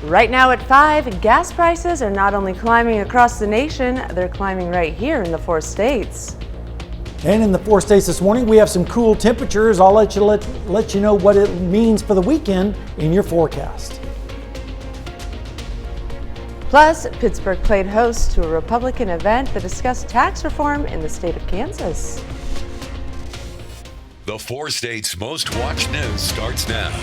Right now at 5, gas prices are not only climbing across the nation, they're climbing right here in the 4 states. And in the 4 states this morning, we have some cool temperatures. I'll let you know what it means for the weekend in your forecast. Plus, Pittsburgh played host to a Republican event that discussed tax reform in the state of Kansas. The 4 states' most watched news starts now.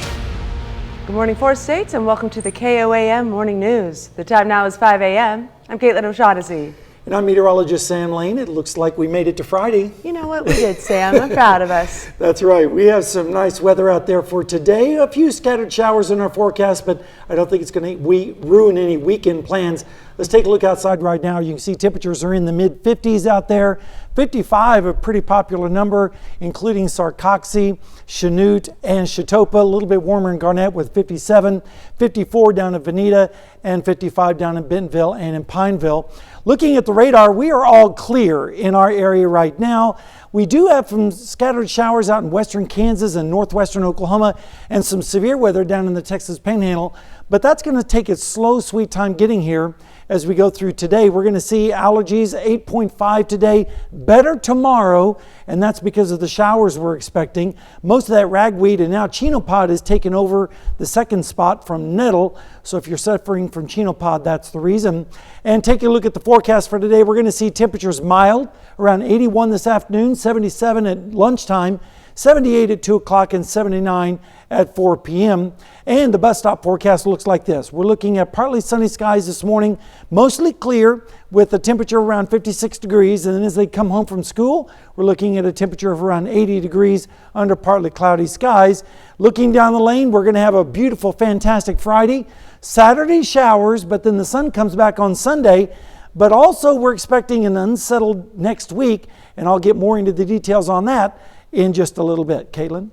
Good morning, 4 states, and welcome to the KOAM Morning News. The time now is 5 a.m. I'm Caitlin O'Shaughnessy. And I'm meteorologist Sam Lane. It looks like we made it to Friday. You know what? We did, Sam. I'm proud of us. That's right. We have some nice weather out there for today. A few scattered showers in our forecast, but I don't think it's going to ruin any weekend plans. Let's take a look outside right now. You can see temperatures are in the mid 50s out there. 55, a pretty popular number, including Sarcoxy, Chanute, and Chetopa. A little bit warmer in Garnett with 57, 54 down in Veneta, and 55 down in Bentonville and in Pineville. Looking at the radar, we are all clear in our area right now. We do have some scattered showers out in western Kansas and northwestern Oklahoma and some severe weather down in the Texas Panhandle, but that's going to take its slow, sweet time getting here as we go through today. We're going to see allergies 8.5 today, better tomorrow, and that's because of the showers we're expecting. Most of that ragweed and now chenopod has taken over the second spot from nettle, so if you're suffering from chenopod, that's the reason. And taking a look at the forecast for today, we're going to see temperatures mild, around 81 this afternoon, 77 at lunchtime, 78 at 2 o'clock, and 79 at 4 p.m. And the bus stop forecast looks like this. We're looking at partly sunny skies this morning, mostly clear with a temperature around 56 degrees. And then as they come home from school, we're looking at a temperature of around 80 degrees under partly cloudy skies. Looking down the lane, we're going to have a beautiful, fantastic Friday. Saturday showers, but then the sun comes back on Sunday. But also we're expecting an unsettled next week, and I'll get more into the details on that in just a little bit. Caitlin?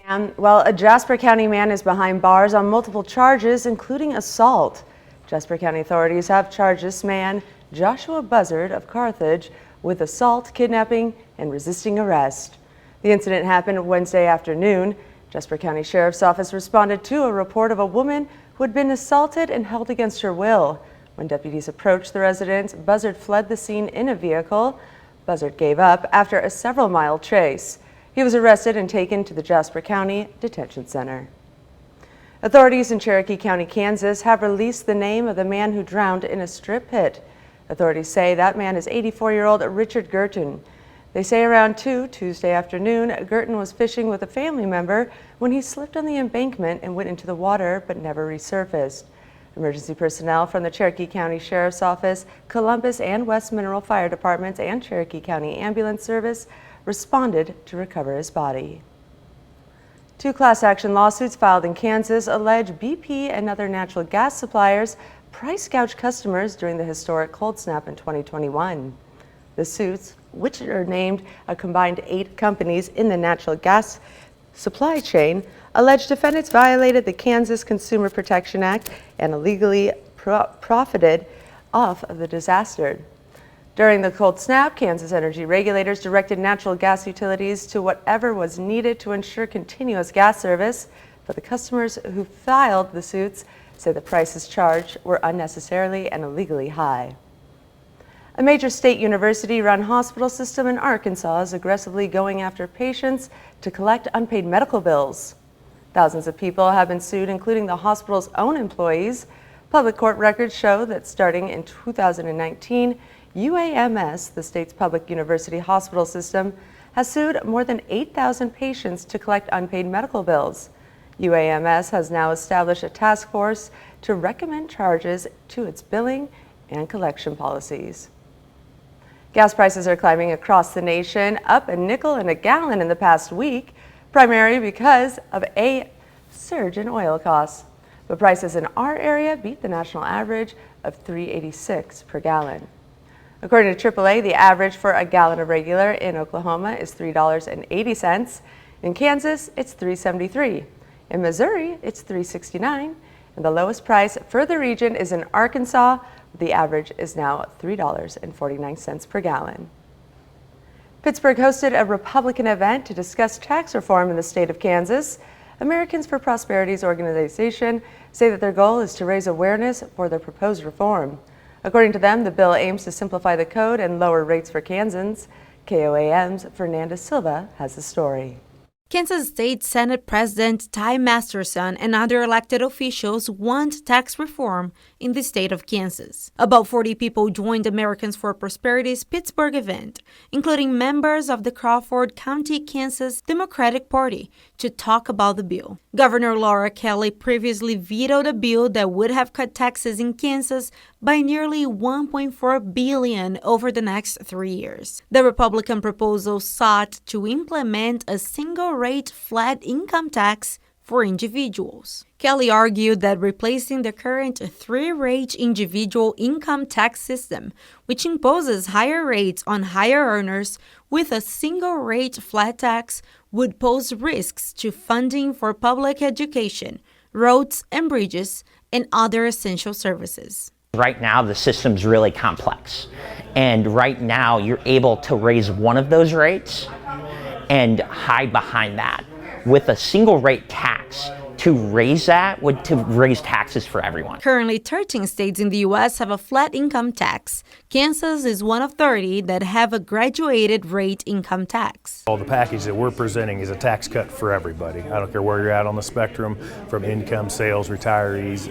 Sam, well, a Jasper County man is behind bars on multiple charges, including assault. Jasper County authorities have charged this man, Joshua Buzzard of Carthage, with assault, kidnapping, and resisting arrest. The incident happened Wednesday afternoon. Jasper County Sheriff's Office responded to a report of a woman who had been assaulted and held against her will. When deputies approached the residence, Buzzard fled the scene in a vehicle. Buzzard gave up after a several-mile chase. He was arrested and taken to the Jasper County Detention Center. Authorities in Cherokee County, Kansas have released the name of the man who drowned in a strip pit. Authorities say that man is 84-year-old Richard Girton. They say around 2 Tuesday afternoon, Girton was fishing with a family member when he slipped on the embankment and went into the water but never resurfaced. Emergency personnel from the Cherokee County Sheriff's Office, Columbus and West Mineral Fire Departments, and Cherokee County Ambulance Service responded to recover his body. 2 class action lawsuits filed in Kansas allege BP and other natural gas suppliers price gouged customers during the historic cold snap in 2021. The suits, which are named a combined 8 companies in the natural gas supply chain, alleged defendants violated the Kansas Consumer Protection Act and illegally profited off of the disaster. During the cold snap, Kansas energy regulators directed natural gas utilities to whatever was needed to ensure continuous gas service, but the customers who filed the suits say the prices charged were unnecessarily and illegally high. A major state university-run hospital system in Arkansas is aggressively going after patients to collect unpaid medical bills. Thousands of people have been sued, including the hospital's own employees. Public court records show that starting in 2019, UAMS, the state's public university hospital system, has sued more than 8,000 patients to collect unpaid medical bills. UAMS has now established a task force to recommend charges to its billing and collection policies. Gas prices are climbing across the nation, up a nickel and a gallon in the past week, primarily because of a surge in oil costs. But prices in our area beat the national average of $3.86 per gallon. According to AAA, the average for a gallon of regular in Oklahoma is $3.80. In Kansas, it's $3.73. In Missouri, it's $3.69. And the lowest price for the region is in Arkansas. The average is now $3.49 per gallon. Pittsburgh hosted a Republican event to discuss tax reform in the state of Kansas. Americans for Prosperity's organization say that their goal is to raise awareness for their proposed reform. According to them, the bill aims to simplify the code and lower rates for Kansans. KOAM's Fernanda Silva has the story. Kansas State Senate President Ty Masterson and other elected officials want tax reform in the state of Kansas. About 40 people joined Americans for Prosperity's Pittsburgh event, including members of the Crawford County, Kansas Democratic Party, to talk about the bill. Governor Laura Kelly previously vetoed a bill that would have cut taxes in Kansas by nearly $1.4 billion over the next 3 years. The Republican proposal sought to implement a single-rate flat income tax for individuals. Kelly argued that replacing the current three-rate individual income tax system, which imposes higher rates on higher earners, with a single-rate flat tax would pose risks to funding for public education, roads and bridges, and other essential services. Right now, the system's really complex. And right now, you're able to raise one of those rates and hide behind that. With a single rate tax, to raise that would to raise taxes for everyone. Currently, 13 states in the U.S. have a flat income tax. Kansas is one of 30 that have a graduated rate income tax. Well, the package that we're presenting is a tax cut for everybody. I don't care where you're at on the spectrum, from income, sales, retirees.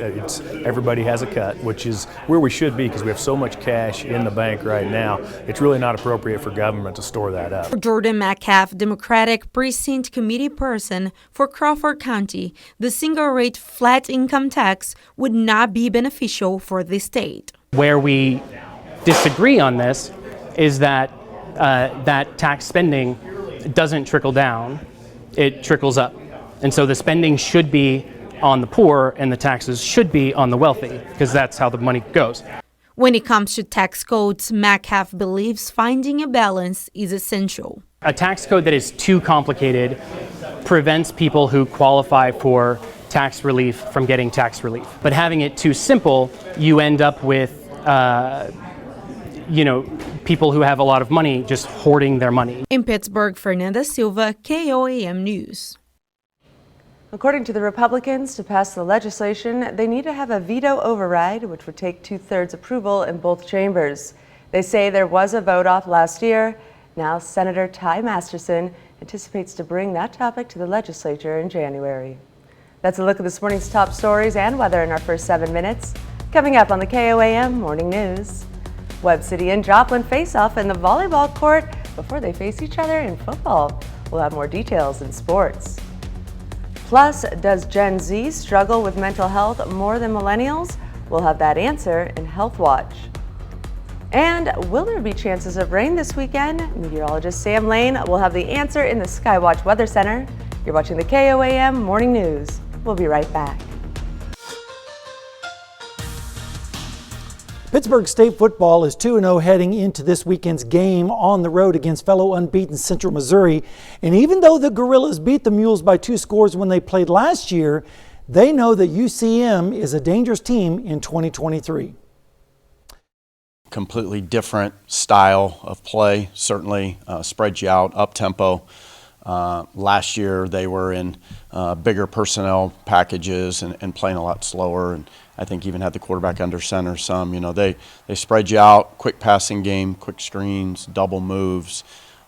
Everybody has a cut, which is where we should be because we have so much cash in the bank right now. It's really not appropriate for government to store that up. Jordan Metcalf, Democratic Precinct Committee person for Crawford County, the single-rate flat income tax would not be beneficial for the state. Where we disagree on this is that that tax spending doesn't trickle down, it trickles up. And so the spending should be on the poor and the taxes should be on the wealthy, because that's how the money goes. When it comes to tax codes, Metcalf believes finding a balance is essential. A tax code that is too complicated prevents people who qualify for tax relief from getting tax relief. But having it too simple, you end up with people who have a lot of money just hoarding their money. In Pittsburgh, Fernanda Silva, KOAM News. According to the Republicans, to pass the legislation, they need to have a veto override, which would take 2/3 approval in both chambers. They say there was a vote off last year. Now, Senator Ty Masterson anticipates to bring that topic to the legislature in January. That's a look at this morning's top stories and weather in our first 7 minutes. Coming up on the KOAM Morning News. Webb City and Joplin face off in the volleyball court before they face each other in football. We'll have more details in sports. Plus, does Gen Z struggle with mental health more than millennials? We'll have that answer in Health Watch. And will there be chances of rain this weekend? Meteorologist Sam Lane will have the answer in the Skywatch Weather Center. You're watching the KOAM Morning News. We'll be right back. Pittsburgh State football is 2-0 heading into this weekend's game on the road against fellow unbeaten Central Missouri. And even though the Gorillas beat the Mules by 2 scores when they played last year, they know that UCM is a dangerous team in 2023. Completely different style of play, certainly spreads you out, up-tempo. Last year they were in bigger personnel packages and playing a lot slower, and I think even had the quarterback under center some. They spread you out, quick passing game, quick screens, double moves,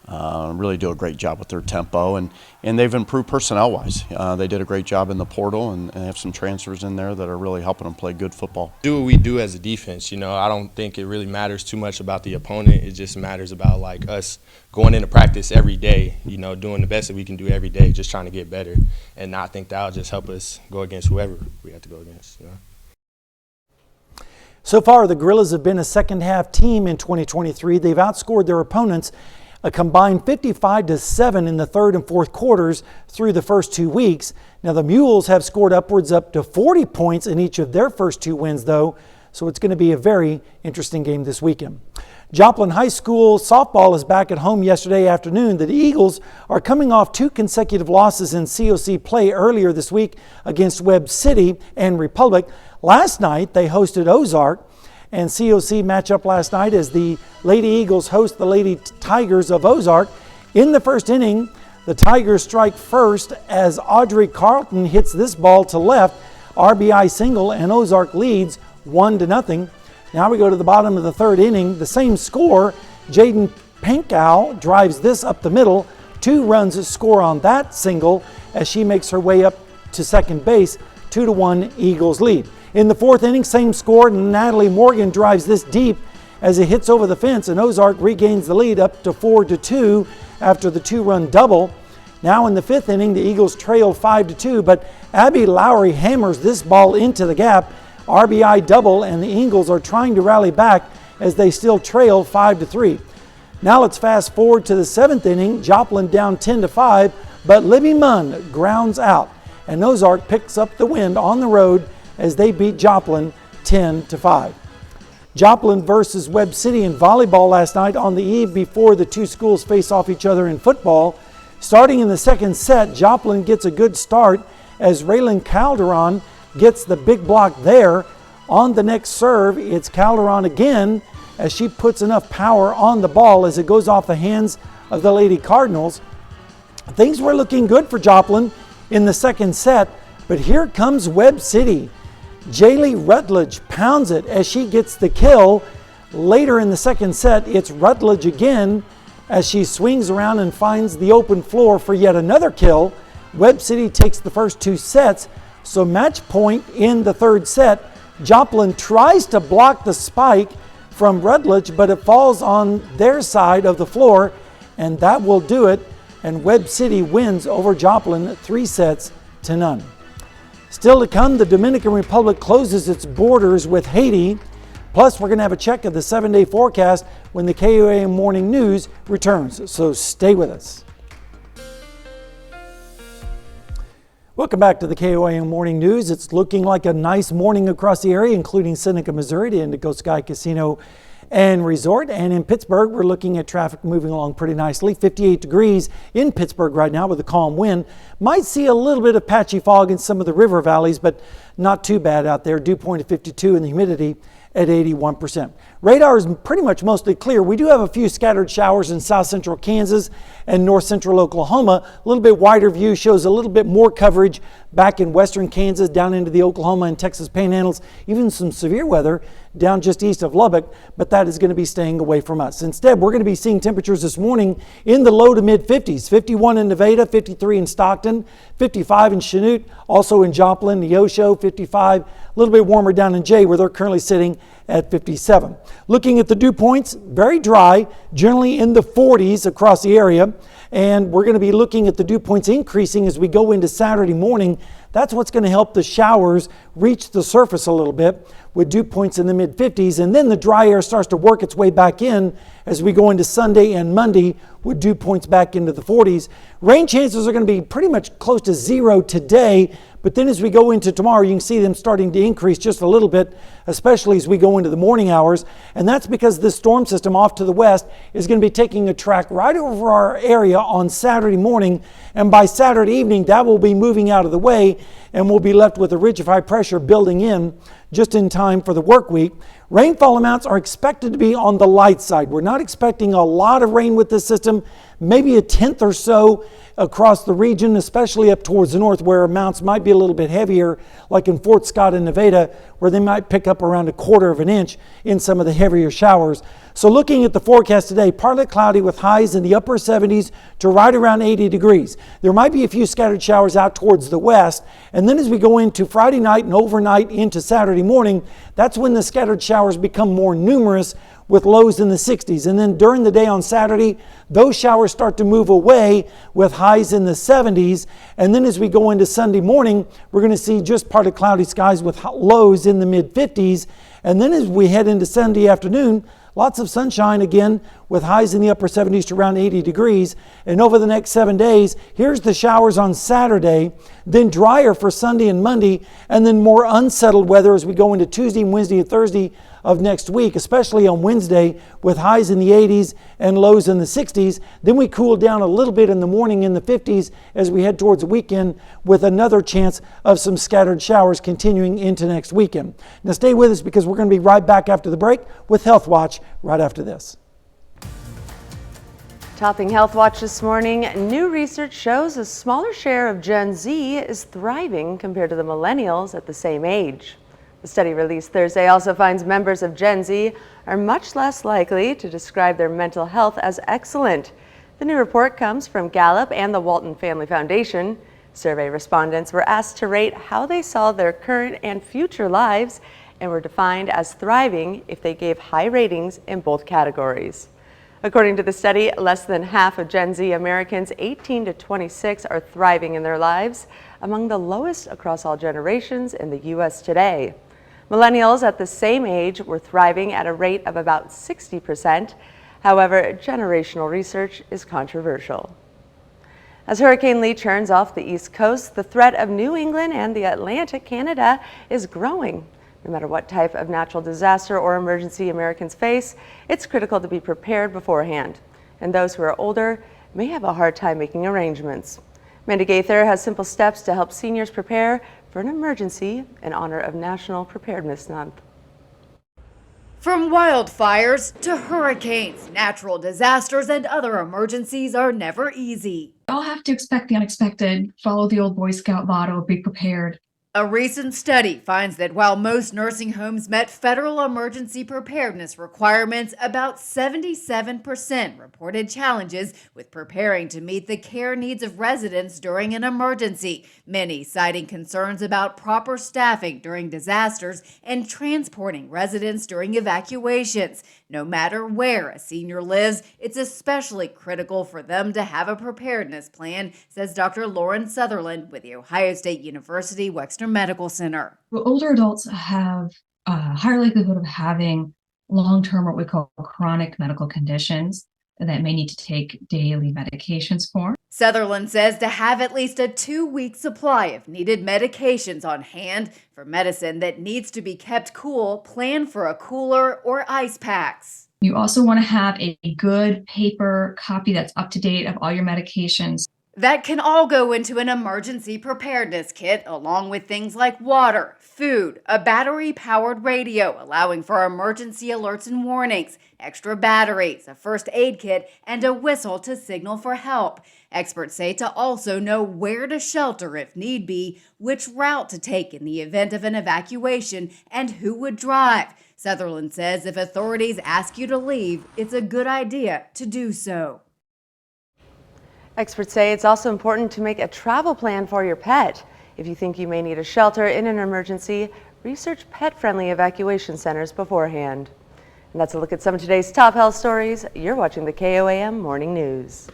really do a great job with their tempo, and they've improved personnel-wise. They did a great job in the portal, and they have some transfers in there that are really helping them play good football. Do what we do as a defense. I don't think it really matters too much about the opponent. It just matters about us going into practice every day, doing the best that we can do every day, just trying to get better. And I think that'll just help us go against whoever we have to go against. So far, the Gorillas have been a second-half team in 2023. They've outscored their opponents a combined 55-7 in the third and fourth quarters through the first 2 weeks. Now, the Mules have scored upwards up to 40 points in each of their first 2 wins, though, so it's going to be a very interesting game this weekend. Joplin High School softball is back at home yesterday afternoon. The Eagles are coming off 2 consecutive losses in COC play earlier this week against Webb City and Republic. Last night, they hosted Ozark, and COC matchup last night as the Lady Eagles host the Lady Tigers of Ozark. In the first inning, The Tigers strike first as Audrey Carlton hits this ball to left. RBI single, and Ozark leads 1-0. Now we go to the bottom of the third inning. The same score. Jaden Pankow drives this up the middle. 2 runs score on that single as she makes her way up to second base. 2-1 Eagles lead. In the fourth inning, same score. Natalie Morgan drives this deep as it hits over the fence, and Ozark regains the lead up to 4-2 after the 2-run double. Now in the fifth inning, the Eagles trail 5-2, but Abby Lowry hammers this ball into the gap. RBI double, and the Eagles are trying to rally back as they still trail 5-3. Now let's fast forward to the seventh inning. Joplin down 10-5, but Libby Munn grounds out, and Ozark picks up the win on the road as they beat Joplin 10-5. Joplin versus Webb City in volleyball last night on the eve before the two schools face off each other in football. Starting in the second set, Joplin gets a good start as Raylan Calderon gets the big block there. On the next serve, it's Calderon again as she puts enough power on the ball as it goes off the hands of the Lady Cardinals. Things were looking good for Joplin in the second set, but here comes Webb City. Jaylee Rutledge pounds it as she gets the kill. Later in the second set, it's Rutledge again as she swings around and finds the open floor for yet another kill. Webb City takes the first 2 sets, so match point in the third set. Joplin tries to block the spike from Rutledge, but it falls on their side of the floor, and that will do it, and Webb City wins over Joplin 3-0. Still to come, the Dominican Republic closes its borders with Haiti. Plus, we're going to have a check of the 7-day forecast when the KOAM Morning News returns, so stay with us. Welcome back to the KOAM Morning News. It's looking like a nice morning across the area, including Seneca, Missouri, to Indigo Sky Casino and Resort. And in Pittsburgh, we're looking at traffic moving along pretty nicely. 58 degrees in Pittsburgh right now with a calm wind. Might see a little bit of patchy fog in some of the river valleys, but not too bad out there. Dew point at 52 and the humidity at 81%. Radar is pretty much mostly clear. We do have a few scattered showers in south central Kansas and north central Oklahoma. A little bit wider view shows a little bit more coverage back in western Kansas, down into the Oklahoma and Texas panhandles, even some severe weather down just east of Lubbock, but that is going to be staying away from us. Instead, we're going to be seeing temperatures this morning in the low to mid 50s. 51 in Nevada, 53 in Stockton, 55 in Chanute, also in Joplin, Neosho, 55. A little bit warmer down in Jay, where they're currently sitting at 57. Looking at the dew points, very dry, generally in the 40s across the area. And we're going to be looking at the dew points increasing as we go into Saturday morning. That's what's going to help the showers reach the surface a little bit with dew points in the mid 50s. And then the dry air starts to work its way back in as we go into Sunday and Monday with dew points back into the 40s. Rain chances are going to be pretty much close to 0 today. But then as we go into tomorrow, you can see them starting to increase just a little bit, especially as we go into the morning hours. And that's because this storm system off to the west is going to be taking a track right over our area on Saturday morning. And by Saturday evening, that will be moving out of the way, and we'll be left with a ridge of high pressure building in just in time for the work week. Rainfall amounts are expected to be on the light side. We're not expecting a lot of rain with this system, maybe a tenth or so across the region, especially up towards the north where amounts might be a little bit heavier, like in Fort Scott and Nevada, where they might pick up around 1/4 of an inch in some of the heavier showers. So looking at the forecast today, partly cloudy with highs in the upper 70s to right around 80 degrees. There might be a few scattered showers out towards the west. And then as we go into Friday night and overnight into Saturday morning, that's when the scattered showers become more numerous with lows in the 60s. And then during the day on Saturday, those showers start to move away with highs in the 70s. And then as we go into Sunday morning, we're going to see just partly cloudy skies with lows in the mid 50s. And then as we head into Sunday afternoon, lots of sunshine again with highs in the upper 70s to around 80 degrees. And over the next 7 days, here's the showers on Saturday, then drier for Sunday and Monday, and then more unsettled weather as we go into Tuesday and Wednesday and Thursday of next week, especially on Wednesday with highs in the 80s and lows in the 60s. Then we cool down a little bit in the morning in the 50s as we head towards the weekend with another chance of some scattered showers continuing into next weekend. Now stay with us because we're going to be right back after the break with Health Watch right after this. Topping Health Watch this morning, new research shows a smaller share of Gen Z is thriving compared to the millennials at the same age. The study released Thursday also finds members of Gen Z are much less likely to describe their mental health as excellent. The new report comes from Gallup and the Walton Family Foundation. Survey respondents were asked to rate how they saw their current and future lives and were defined as thriving if they gave high ratings in both categories. According to the study, less than half of Gen Z Americans 18 to 26 are thriving in their lives, among the lowest across all generations in the U.S. today. Millennials at the same age were thriving at a rate of about 60%. However, generational research is controversial. As Hurricane Lee churns off the East Coast, the threat of New England and the Atlantic Canada is growing. No matter what type of natural disaster or emergency Americans face, it's critical to be prepared beforehand. And those who are older may have a hard time making arrangements. Mandy Gaither has simple steps to help seniors prepare for an emergency in honor of National Preparedness Month. From wildfires to hurricanes, natural disasters and other emergencies are never easy. I'll have to expect the unexpected, follow the old Boy Scout motto, be prepared. A recent study finds that while most nursing homes met federal emergency preparedness requirements, about 77% reported challenges with preparing to meet the care needs of residents during an emergency, many citing concerns about proper staffing during disasters and transporting residents during evacuations. No matter where a senior lives, it's especially critical for them to have a preparedness plan, says Dr. Lauren Sutherland with the Ohio State University Wexner Medical Center. Well, older adults have a higher likelihood of having long-term, what we call chronic medical conditions that may need to take daily medications for. Sutherland says to have at least a 2-week supply of needed medications on hand. For medicine that needs to be kept cool, plan for a cooler or ice packs. You also want to have a good paper copy that's up to date of all your medications. That can all go into an emergency preparedness kit, along with things like water, food, a battery-powered radio allowing for emergency alerts and warnings, extra batteries, a first aid kit, and a whistle to signal for help. Experts say to also know where to shelter if need be, which route to take in the event of an evacuation, and who would drive. Sutherland says if authorities ask you to leave, it's a good idea to do so. Experts say it's also important to make a travel plan for your pet. If you think you may need a shelter in an emergency, research pet-friendly evacuation centers beforehand. And that's a look at some of today's top health stories. You're watching the KOAM Morning News.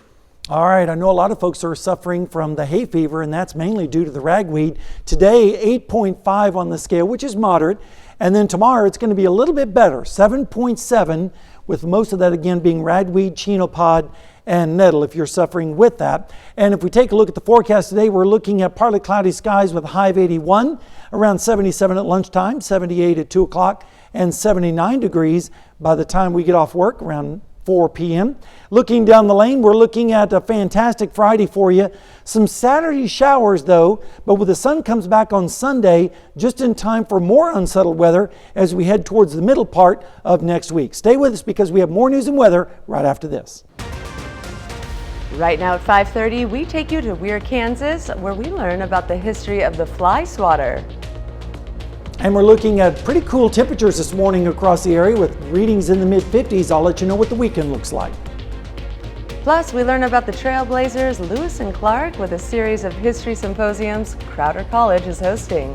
All right, I know a lot of folks are suffering from the hay fever, and that's mainly due to the ragweed. Today, 8.5 on the scale, which is moderate. And then tomorrow, it's going to be a little bit better, 7.7, with most of that again being ragweed, chenopod, and nettle if you're suffering with that. And if we take a look at the forecast today, we're looking at partly cloudy skies with a high of 81, around 77 at lunchtime, 78 at 2 o'clock, and 79 degrees by the time we get off work around 4 p.m. Looking down the lane, we're looking at a fantastic Friday for you. Some Saturday showers though, but when the sun comes back on Sunday, just in time for more unsettled weather as we head towards the middle part of next week. Stay with us because we have more news and weather right after this. Right now at 5:30, we take you to Weir, Kansas, where we learn about the history of the fly swatter. And we're looking at pretty cool temperatures this morning across the area with readings in the mid-50s. I'll let you know what the weekend looks like. Plus, we learn about the Trailblazers, Lewis and Clark, with a series of history symposiums Crowder College is hosting.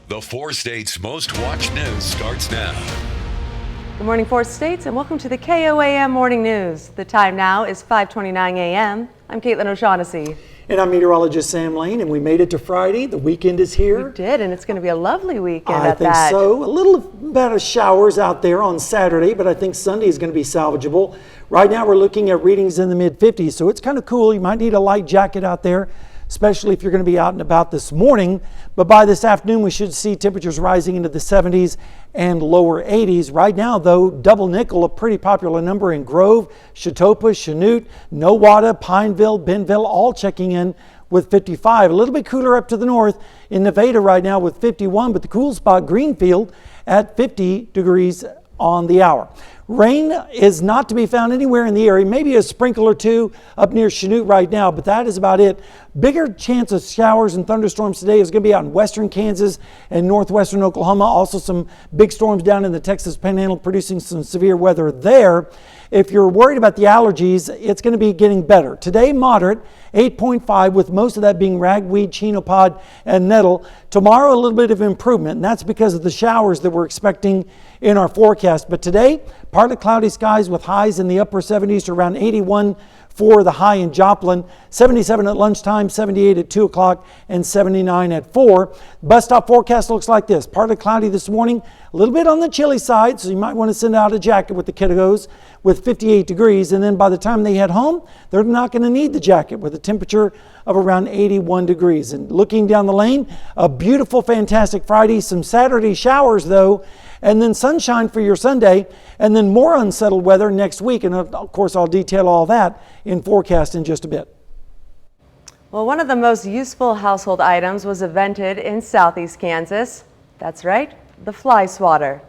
The 4 states' most watched news starts now. Good morning, 4 states, and welcome to the KOAM Morning News. The time now is 5:29 a.m. I'm Caitlin O'Shaughnessy. And I'm meteorologist Sam Lane, and we made it to Friday. The weekend is here. We did, and it's going to be a lovely weekend I at think that. so. A little bit of showers out there on Saturday, but I think Sunday is going to be salvageable. Right now we're looking at readings in the mid-50s, so it's kind of cool. You might need a light jacket out there, especially if you're going to be out and about this morning. But by this afternoon, we should see temperatures rising into the 70s and lower 80s. Right now, though, double nickel, a pretty popular number in Grove, Chautauqua, Chanute, Nowata, Pineville, Benville, all checking in with 55. A little bit cooler up to the north in Nevada right now with 51, but the cool spot, Greenfield, at 50 degrees on the hour. Rain is not to be found anywhere in the area, maybe a sprinkle or two up near Chanute right now, but that is about it. Bigger chance of showers and thunderstorms today is going to be out in western Kansas and northwestern Oklahoma. Also some big storms down in the Texas Panhandle producing some severe weather there. If you're worried about the allergies, it's going to be getting better. Today, moderate, 8.5, with most of that being ragweed, chenopod, and nettle. Tomorrow, a little bit of improvement, and that's because of the showers that we're expecting in our forecast. But today, partly cloudy skies with highs in the upper 70s to around 81 for the high in Joplin, 77 at lunchtime, 78 at 2 o'clock, and 79 at 4. Bus stop forecast looks like this. Partly cloudy this morning, a little bit on the chilly side, so you might want to send out a jacket with the kiddos with 58 degrees. And then by the time they head home, they're not going to need the jacket with a temperature of around 81 degrees. And looking down the lane, a beautiful, fantastic Friday. Some Saturday showers, though, and then sunshine for your Sunday, and then more unsettled weather next week. And of course, I'll detail all that in forecast in just a bit. Well, one of the most useful household items was invented in southeast Kansas. That's right, the fly swatter.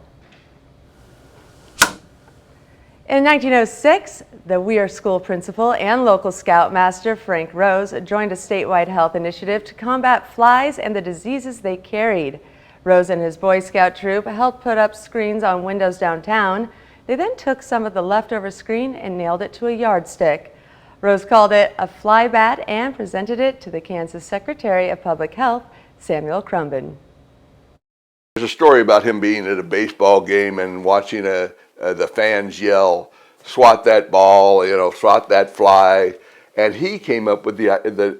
In 1906, the Weir School principal and local scoutmaster Frank Rose joined a statewide health initiative to combat flies and the diseases they carried. Rose and his Boy Scout troop helped put up screens on windows downtown. They then took some of the leftover screen and nailed it to a yardstick. Rose called it a fly bat and presented it to the Kansas Secretary of Public Health, Samuel Crumbin. There's a story about him being at a baseball game and watching the fans yell, "Swat that ball," swat that fly. And he came up with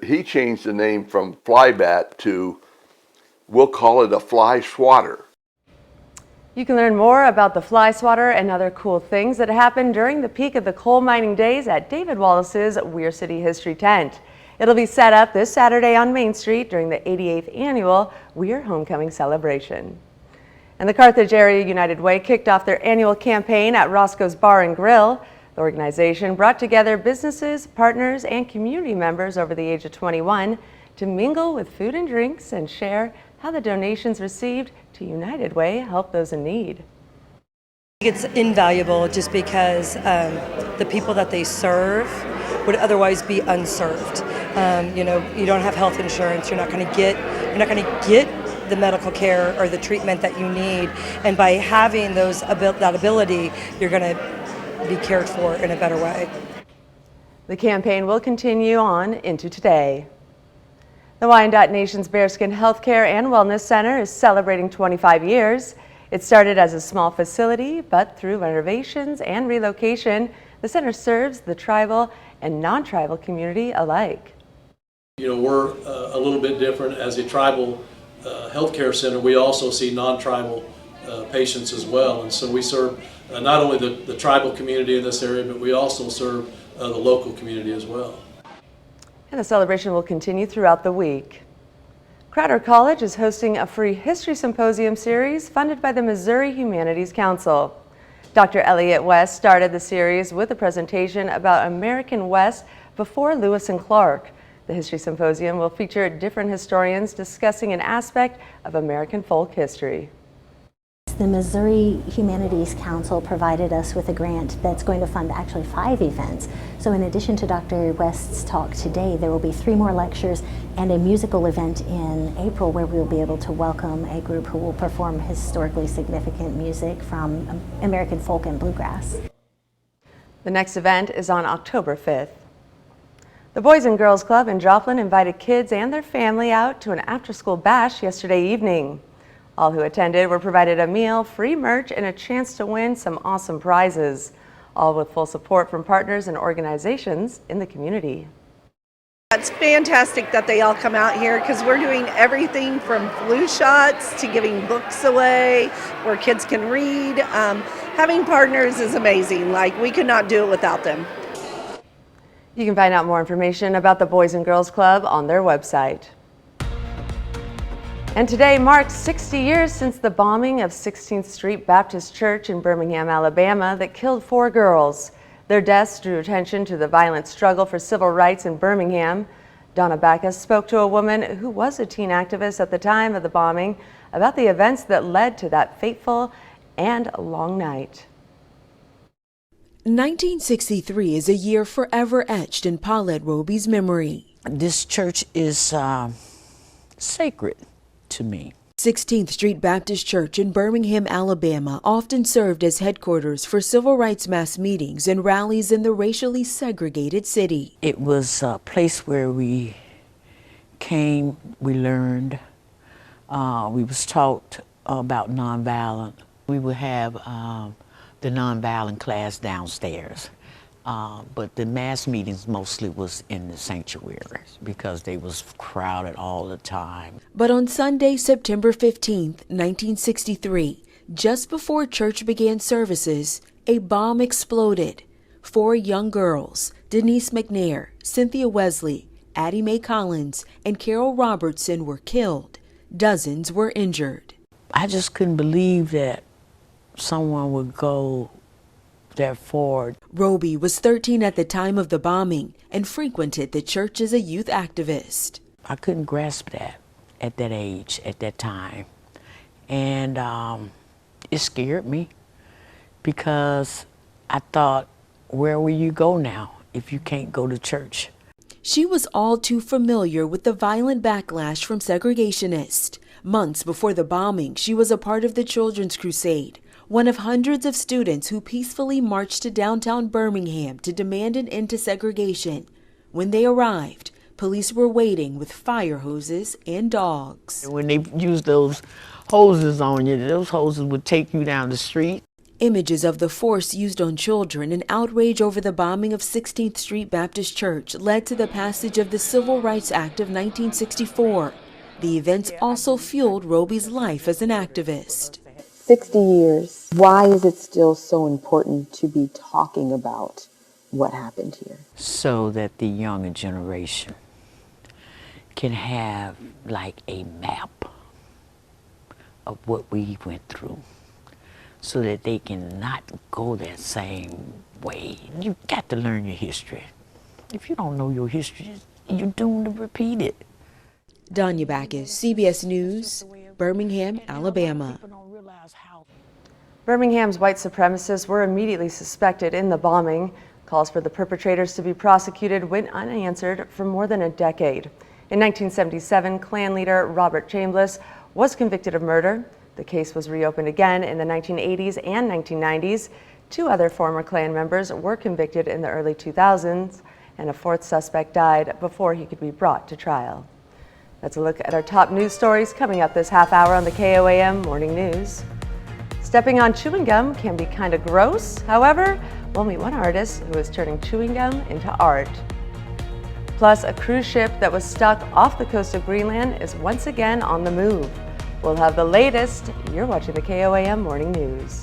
he changed the name from fly bat to, we'll call it a fly swatter. You can learn more about the fly swatter and other cool things that happened during the peak of the coal mining days at David Wallace's Weir City History Tent. It'll be set up this Saturday on Main Street during the 88th annual Weir Homecoming celebration. And the Carthage Area United Way kicked off their annual campaign at Roscoe's Bar and Grill. The organization brought together businesses, partners, and community members over the age of 21 to mingle with food and drinks and share how the donations received to United Way help those in need. It's invaluable just because the people that they serve would otherwise be unserved. You don't have health insurance. You're not going to get the medical care or the treatment that you need, and by having that ability, you're going to be cared for in a better way. The campaign will continue on into today. The Wyandotte Nation's Bearskin Healthcare and Wellness Center is celebrating 25 years. It started as a small facility, but through renovations and relocation, the center serves the tribal and non-tribal community alike. We're a little bit different as a tribal healthcare center. We also see non-tribal patients as well, and so we serve not only the tribal community in this area, but we also serve the local community as well. And the celebration will continue throughout the week. Crowder College is hosting a free history symposium series funded by the Missouri Humanities Council. Dr. Elliott West started the series with a presentation about American West before Lewis and Clark. The history symposium will feature different historians discussing an aspect of American folk history. The Missouri Humanities Council provided us with a grant that's going to fund actually 5 events. So in addition to Dr. West's talk today, there will be 3 more lectures and a musical event in April where we'll be able to welcome a group who will perform historically significant music from American folk and bluegrass. The next event is on October 5th. The Boys and Girls Club in Joplin invited kids and their family out to an after-school bash yesterday evening. All who attended were provided a meal, free merch, and a chance to win some awesome prizes, all with full support from partners and organizations in the community. It's fantastic that they all come out here because we're doing everything from flu shots to giving books away where kids can read. Having partners is amazing. We could not do it without them. You can find out more information about the Boys and Girls Club on their website. And today marks 60 years since the bombing of 16th Street Baptist Church in Birmingham, Alabama that killed 4 girls. Their deaths drew attention to the violent struggle for civil rights in Birmingham. Donna Backus spoke to a woman who was a teen activist at the time of the bombing about the events that led to that fateful and long night. 1963 is a year forever etched in Paulette Roby's memory. This church is sacred to me. 16th Street Baptist Church in Birmingham, Alabama, often served as headquarters for civil rights mass meetings and rallies in the racially segregated city. It was a place where we came, we learned, we was taught about nonviolent. We would have the nonviolent class downstairs. But the mass meetings mostly was in the sanctuary because they was crowded all the time. But on Sunday, September 15th, 1963, just before church began services, a bomb exploded. 4 young girls, Denise McNair, Cynthia Wesley, Addie Mae Collins, and Carol Robertson were killed. Dozens were injured. I just couldn't believe that someone would go that far. Roby was 13 at the time of the bombing and frequented the church as a youth activist. I couldn't grasp that at that age, at that time. And it scared me because I thought, where will you go now if you can't go to church? She was all too familiar with the violent backlash from segregationists. Months before the bombing, she was a part of the Children's Crusade, one of hundreds of students who peacefully marched to downtown Birmingham to demand an end to segregation. When they arrived, police were waiting with fire hoses and dogs. When they used those hoses on you, those hoses would take you down the street. Images of the force used on children and outrage over the bombing of 16th Street Baptist Church led to the passage of the Civil Rights Act of 1964. The events also fueled Roby's life as an activist. 60 years, why is it still so important to be talking about what happened here? So that the younger generation can have like a map of what we went through, so that they can not go that same way. You got to learn your history. If you don't know your history, you're doomed to repeat it. Danya Backus, CBS News, Birmingham, Alabama. Birmingham's white supremacists were immediately suspected in the bombing. Calls for the perpetrators to be prosecuted went unanswered for more than a decade. In 1977, Klan leader Robert Chambliss was convicted of murder. The case was reopened again in the 1980s and 1990s. 2 other former Klan members were convicted in the early 2000s, and a 4th suspect died before he could be brought to trial. That's a look at our top news stories coming up this half hour on the KOAM Morning News. Stepping on chewing gum can be kind of gross. However, we'll meet one artist who is turning chewing gum into art. Plus, a cruise ship that was stuck off the coast of Greenland is once again on the move. We'll have the latest. You're watching the KOAM Morning News.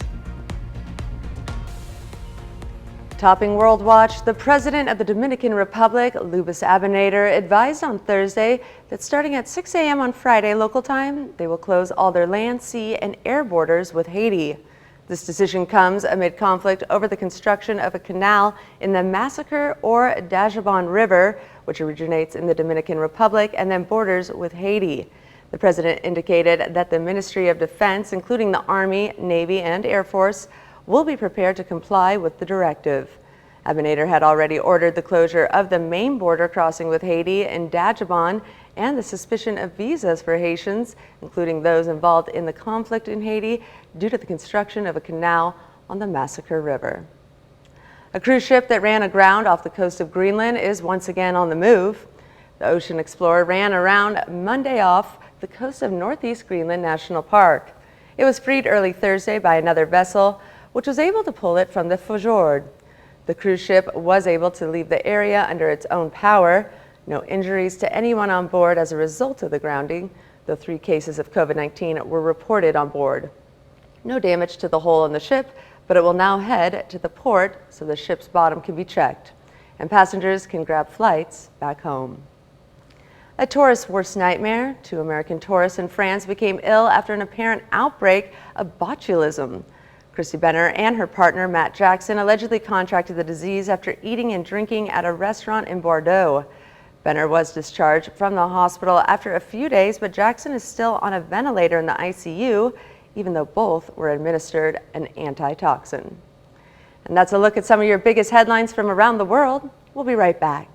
Topping World Watch, the president of the Dominican Republic, Luis Abinader, advised on Thursday that starting at 6 a.m. on Friday local time, they will close all their land, sea, and air borders with Haiti. This decision comes amid conflict over the construction of a canal in the Massacre or Dajabon River, which originates in the Dominican Republic and then borders with Haiti. The president indicated that the Ministry of Defense, including the Army, Navy, and Air Force, will be prepared to comply with the directive. Abinader had already ordered the closure of the main border crossing with Haiti in Dajabon and the suspicion of visas for Haitians, including those involved in the conflict in Haiti, due to the construction of a canal on the Massacre River. A cruise ship that ran aground off the coast of Greenland is once again on the move. The Ocean Explorer ran around Monday off the coast of Northeast Greenland National Park. It was freed early Thursday by another vessel, which was able to pull it from the fjord. The cruise ship was able to leave the area under its own power. No injuries to anyone on board as a result of the grounding, though 3 cases of COVID-19 were reported on board. No damage to the hull on the ship, but it will now head to the port so the ship's bottom can be checked, and passengers can grab flights back home. A tourist's worst nightmare. 2 American tourists in France became ill after an apparent outbreak of botulism. Christy Benner and her partner, Matt Jackson, allegedly contracted the disease after eating and drinking at a restaurant in Bordeaux. Benner was discharged from the hospital after a few days, but Jackson is still on a ventilator in the ICU, even though both were administered an antitoxin. And that's a look at some of your biggest headlines from around the world. We'll be right back.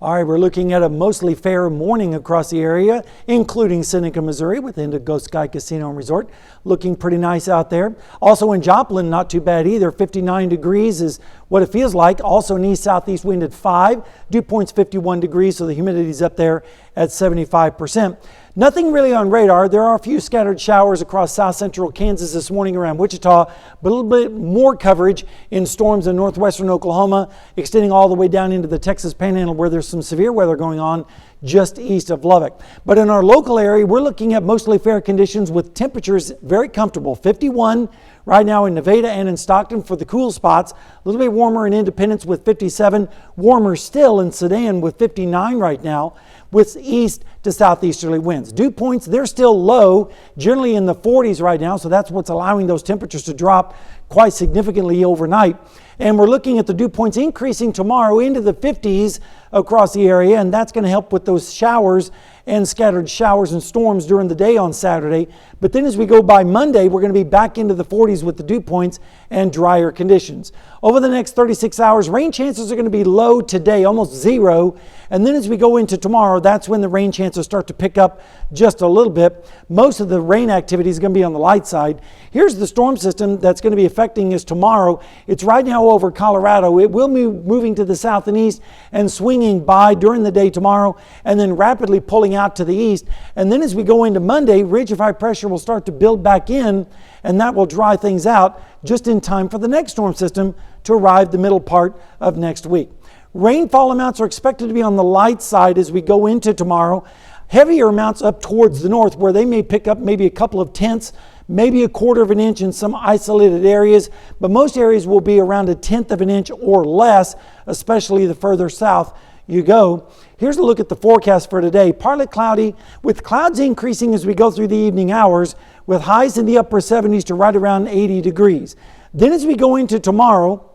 All right, we're looking at a mostly fair morning across the area, including Seneca, Missouri, with Indigo Sky Casino and Resort. Looking pretty nice out there. Also in Joplin, not too bad either. 59 degrees is what it feels like. Also an east-southeast wind at 5. Dew point's 51 degrees, so the humidity's up there at 75%. Nothing really on radar. There are a few scattered showers across south central Kansas this morning around Wichita, but a little bit more coverage in storms in northwestern Oklahoma, extending all the way down into the Texas Panhandle where there's some severe weather going on just east of Lubbock. But in our local area, we're looking at mostly fair conditions with temperatures very comfortable. 51 right now in Nevada and in Stockton for the cool spots. A little bit warmer in Independence with 57. Warmer still in Sedan with 59 right now, with east to southeasterly winds. Dew points, they're still low, generally in the 40s right now, so that's what's allowing those temperatures to drop quite significantly overnight. And we're looking at the dew points increasing tomorrow into the 50s across the area, and that's going to help with those showers and scattered showers and storms during the day on Saturday. But then as we go by Monday, we're going to be back into the 40s with the dew points and drier conditions. Over the next 36 hours, rain chances are going to be low today, almost zero. And then as we go into tomorrow, that's when the rain chances start to pick up just a little bit. Most of the rain activity is going to be on the light side. Here's the storm system that's going to be affecting us tomorrow. It's right now over Colorado. It will be moving to the south and east and swinging by during the day tomorrow, and then rapidly pulling out to the east. And then as we go into Monday, ridge of high pressure will start to build back in, and that will dry things out just in time for the next storm system to arrive the middle part of next week. Rainfall amounts are expected to be on the light side as we go into tomorrow. Heavier amounts up towards the north where they may pick up maybe a couple of tenths, maybe a quarter of an inch in some isolated areas, but most areas will be around a tenth of an inch or less, especially the further south you go. Here's a look at the forecast for today. Partly cloudy with clouds increasing as we go through the evening hours, with highs in the upper 70s to right around 80 degrees. Then as we go into tomorrow,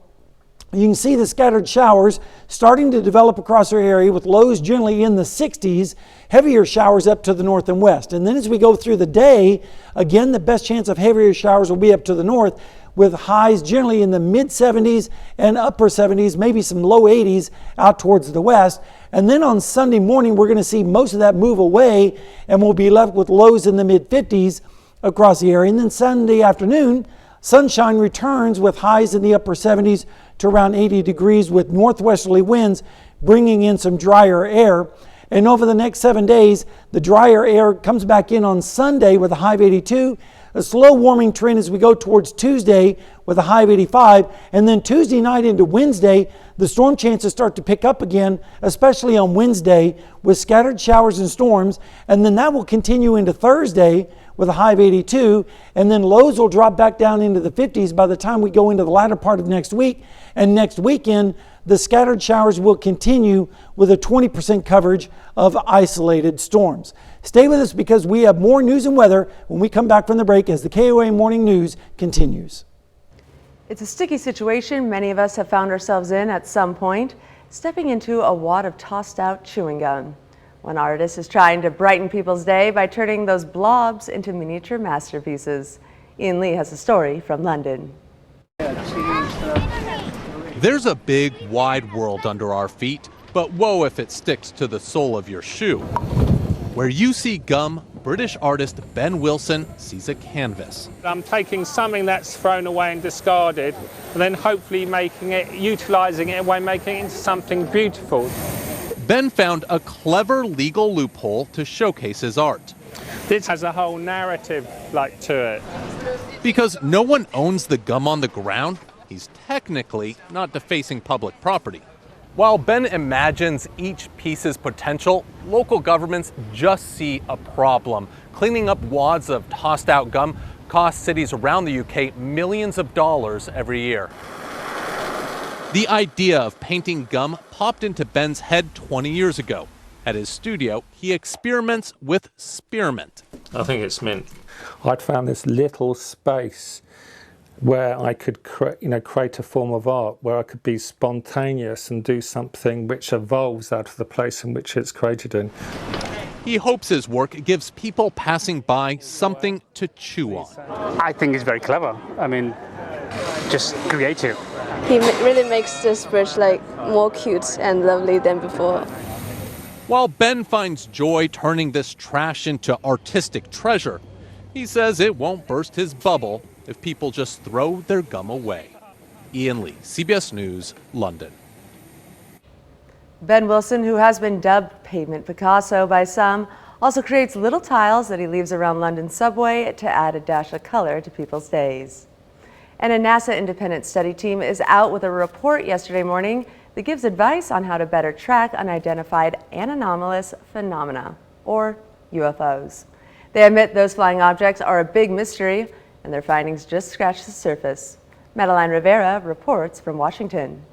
you can see the scattered showers starting to develop across our area with lows generally in the 60s, heavier showers up to the north and west. And then as we go through the day, again, the best chance of heavier showers will be up to the north, with highs generally in the mid 70s and upper 70s, maybe some low 80s out towards the west. And then on Sunday morning, we're going to see most of that move away, and we'll be left with lows in the mid 50s across the area. And then Sunday afternoon, sunshine returns with highs in the upper 70s to around 80 degrees with northwesterly winds bringing in some drier air. And over the next 7 days, the drier air comes back in on Sunday with a high of 82. A slow warming trend as we go towards Tuesday with a high of 85. And then Tuesday night into Wednesday, the storm chances start to pick up again, especially on Wednesday with scattered showers and storms. And then that will continue into Thursday with a high of 82. And then lows will drop back down into the 50s by the time we go into the latter part of next week. And next weekend, the scattered showers will continue with a 20% coverage of isolated storms. Stay with us because we have more news and weather when we come back from the break as the KOAM Morning News continues. It's a sticky situation many of us have found ourselves in at some point, stepping into a wad of tossed out chewing gum. One artist is trying to brighten people's day by turning those blobs into miniature masterpieces. Ian Lee has a story from London. There's a big, wide world under our feet, but woe if it sticks to the sole of your shoe. Where you see gum, British artist Ben Wilson sees a canvas. I'm taking something that's thrown away and discarded, and then hopefully utilising it and making it into something beautiful. Ben found a clever legal loophole to showcase his art. This has a whole narrative to it. Because no one owns the gum on the ground, he's technically not defacing public property. While Ben imagines each piece's potential, local governments just see a problem. Cleaning up wads of tossed out gum costs cities around the UK millions of dollars every year. The idea of painting gum popped into Ben's head 20 years ago. At his studio, he experiments with spearmint. I think it's mint. I'd found this little space where I could create a form of art, where I could be spontaneous and do something which evolves out of the place in which it's created in. He hopes his work gives people passing by something to chew on. I think it's very clever. I mean, just creative. He really makes this bridge like more cute and lovely than before. While Ben finds joy turning this trash into artistic treasure, he says it won't burst his bubble if people just throw their gum away. Ian Lee, CBS News, London. Ben Wilson, who has been dubbed Pavement Picasso by some, also creates little tiles that he leaves around London's subway to add a dash of color to people's days. And a NASA independent study team is out with a report yesterday morning that gives advice on how to better track unidentified and anomalous phenomena, or UFOs. They admit those flying objects are a big mystery, and their findings just scratch the surface. Madeline Rivera reports from Washington.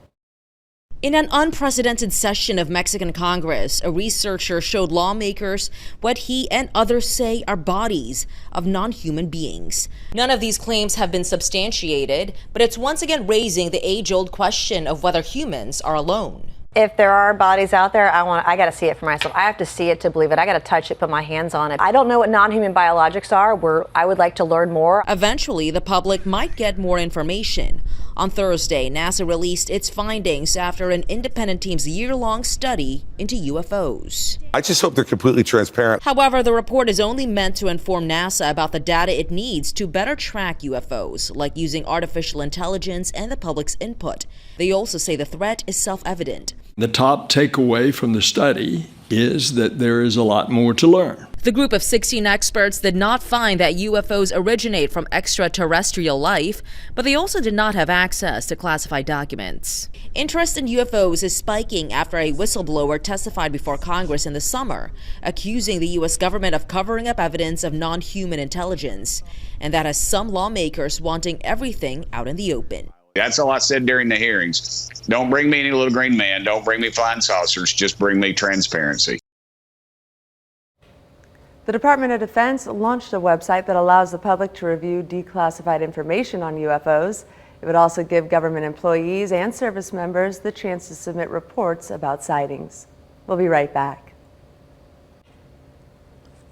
In an unprecedented session of Mexican Congress, a researcher showed lawmakers what he and others say are bodies of non-human beings. None of these claims have been substantiated, but it's once again raising the age-old question of whether humans are alone. If there are bodies out there, I got to see it for myself. I have to see it to believe it. I got to touch it, put my hands on it. I don't know what non-human biologics are. I would like to learn more. Eventually, the public might get more information. On Thursday, NASA released its findings after an independent team's year-long study into UFOs. I just hope they're completely transparent. However, the report is only meant to inform NASA about the data it needs to better track UFOs, like using artificial intelligence and the public's input. They also say the threat is self-evident. The top takeaway from the study is that there is a lot more to learn. The group of 16 experts did not find that UFOs originate from extraterrestrial life, but they also did not have access to classified documents. Interest in UFOs is spiking after a whistleblower testified before Congress in the summer, accusing the U.S. government of covering up evidence of non-human intelligence, and that has some lawmakers wanting everything out in the open. That's all I said during the hearings. Don't bring me any little green man. Don't bring me flying saucers. Just bring me transparency. The Department of Defense launched a website that allows the public to review declassified information on UFOs. It would also give government employees and service members the chance to submit reports about sightings. We'll be right back.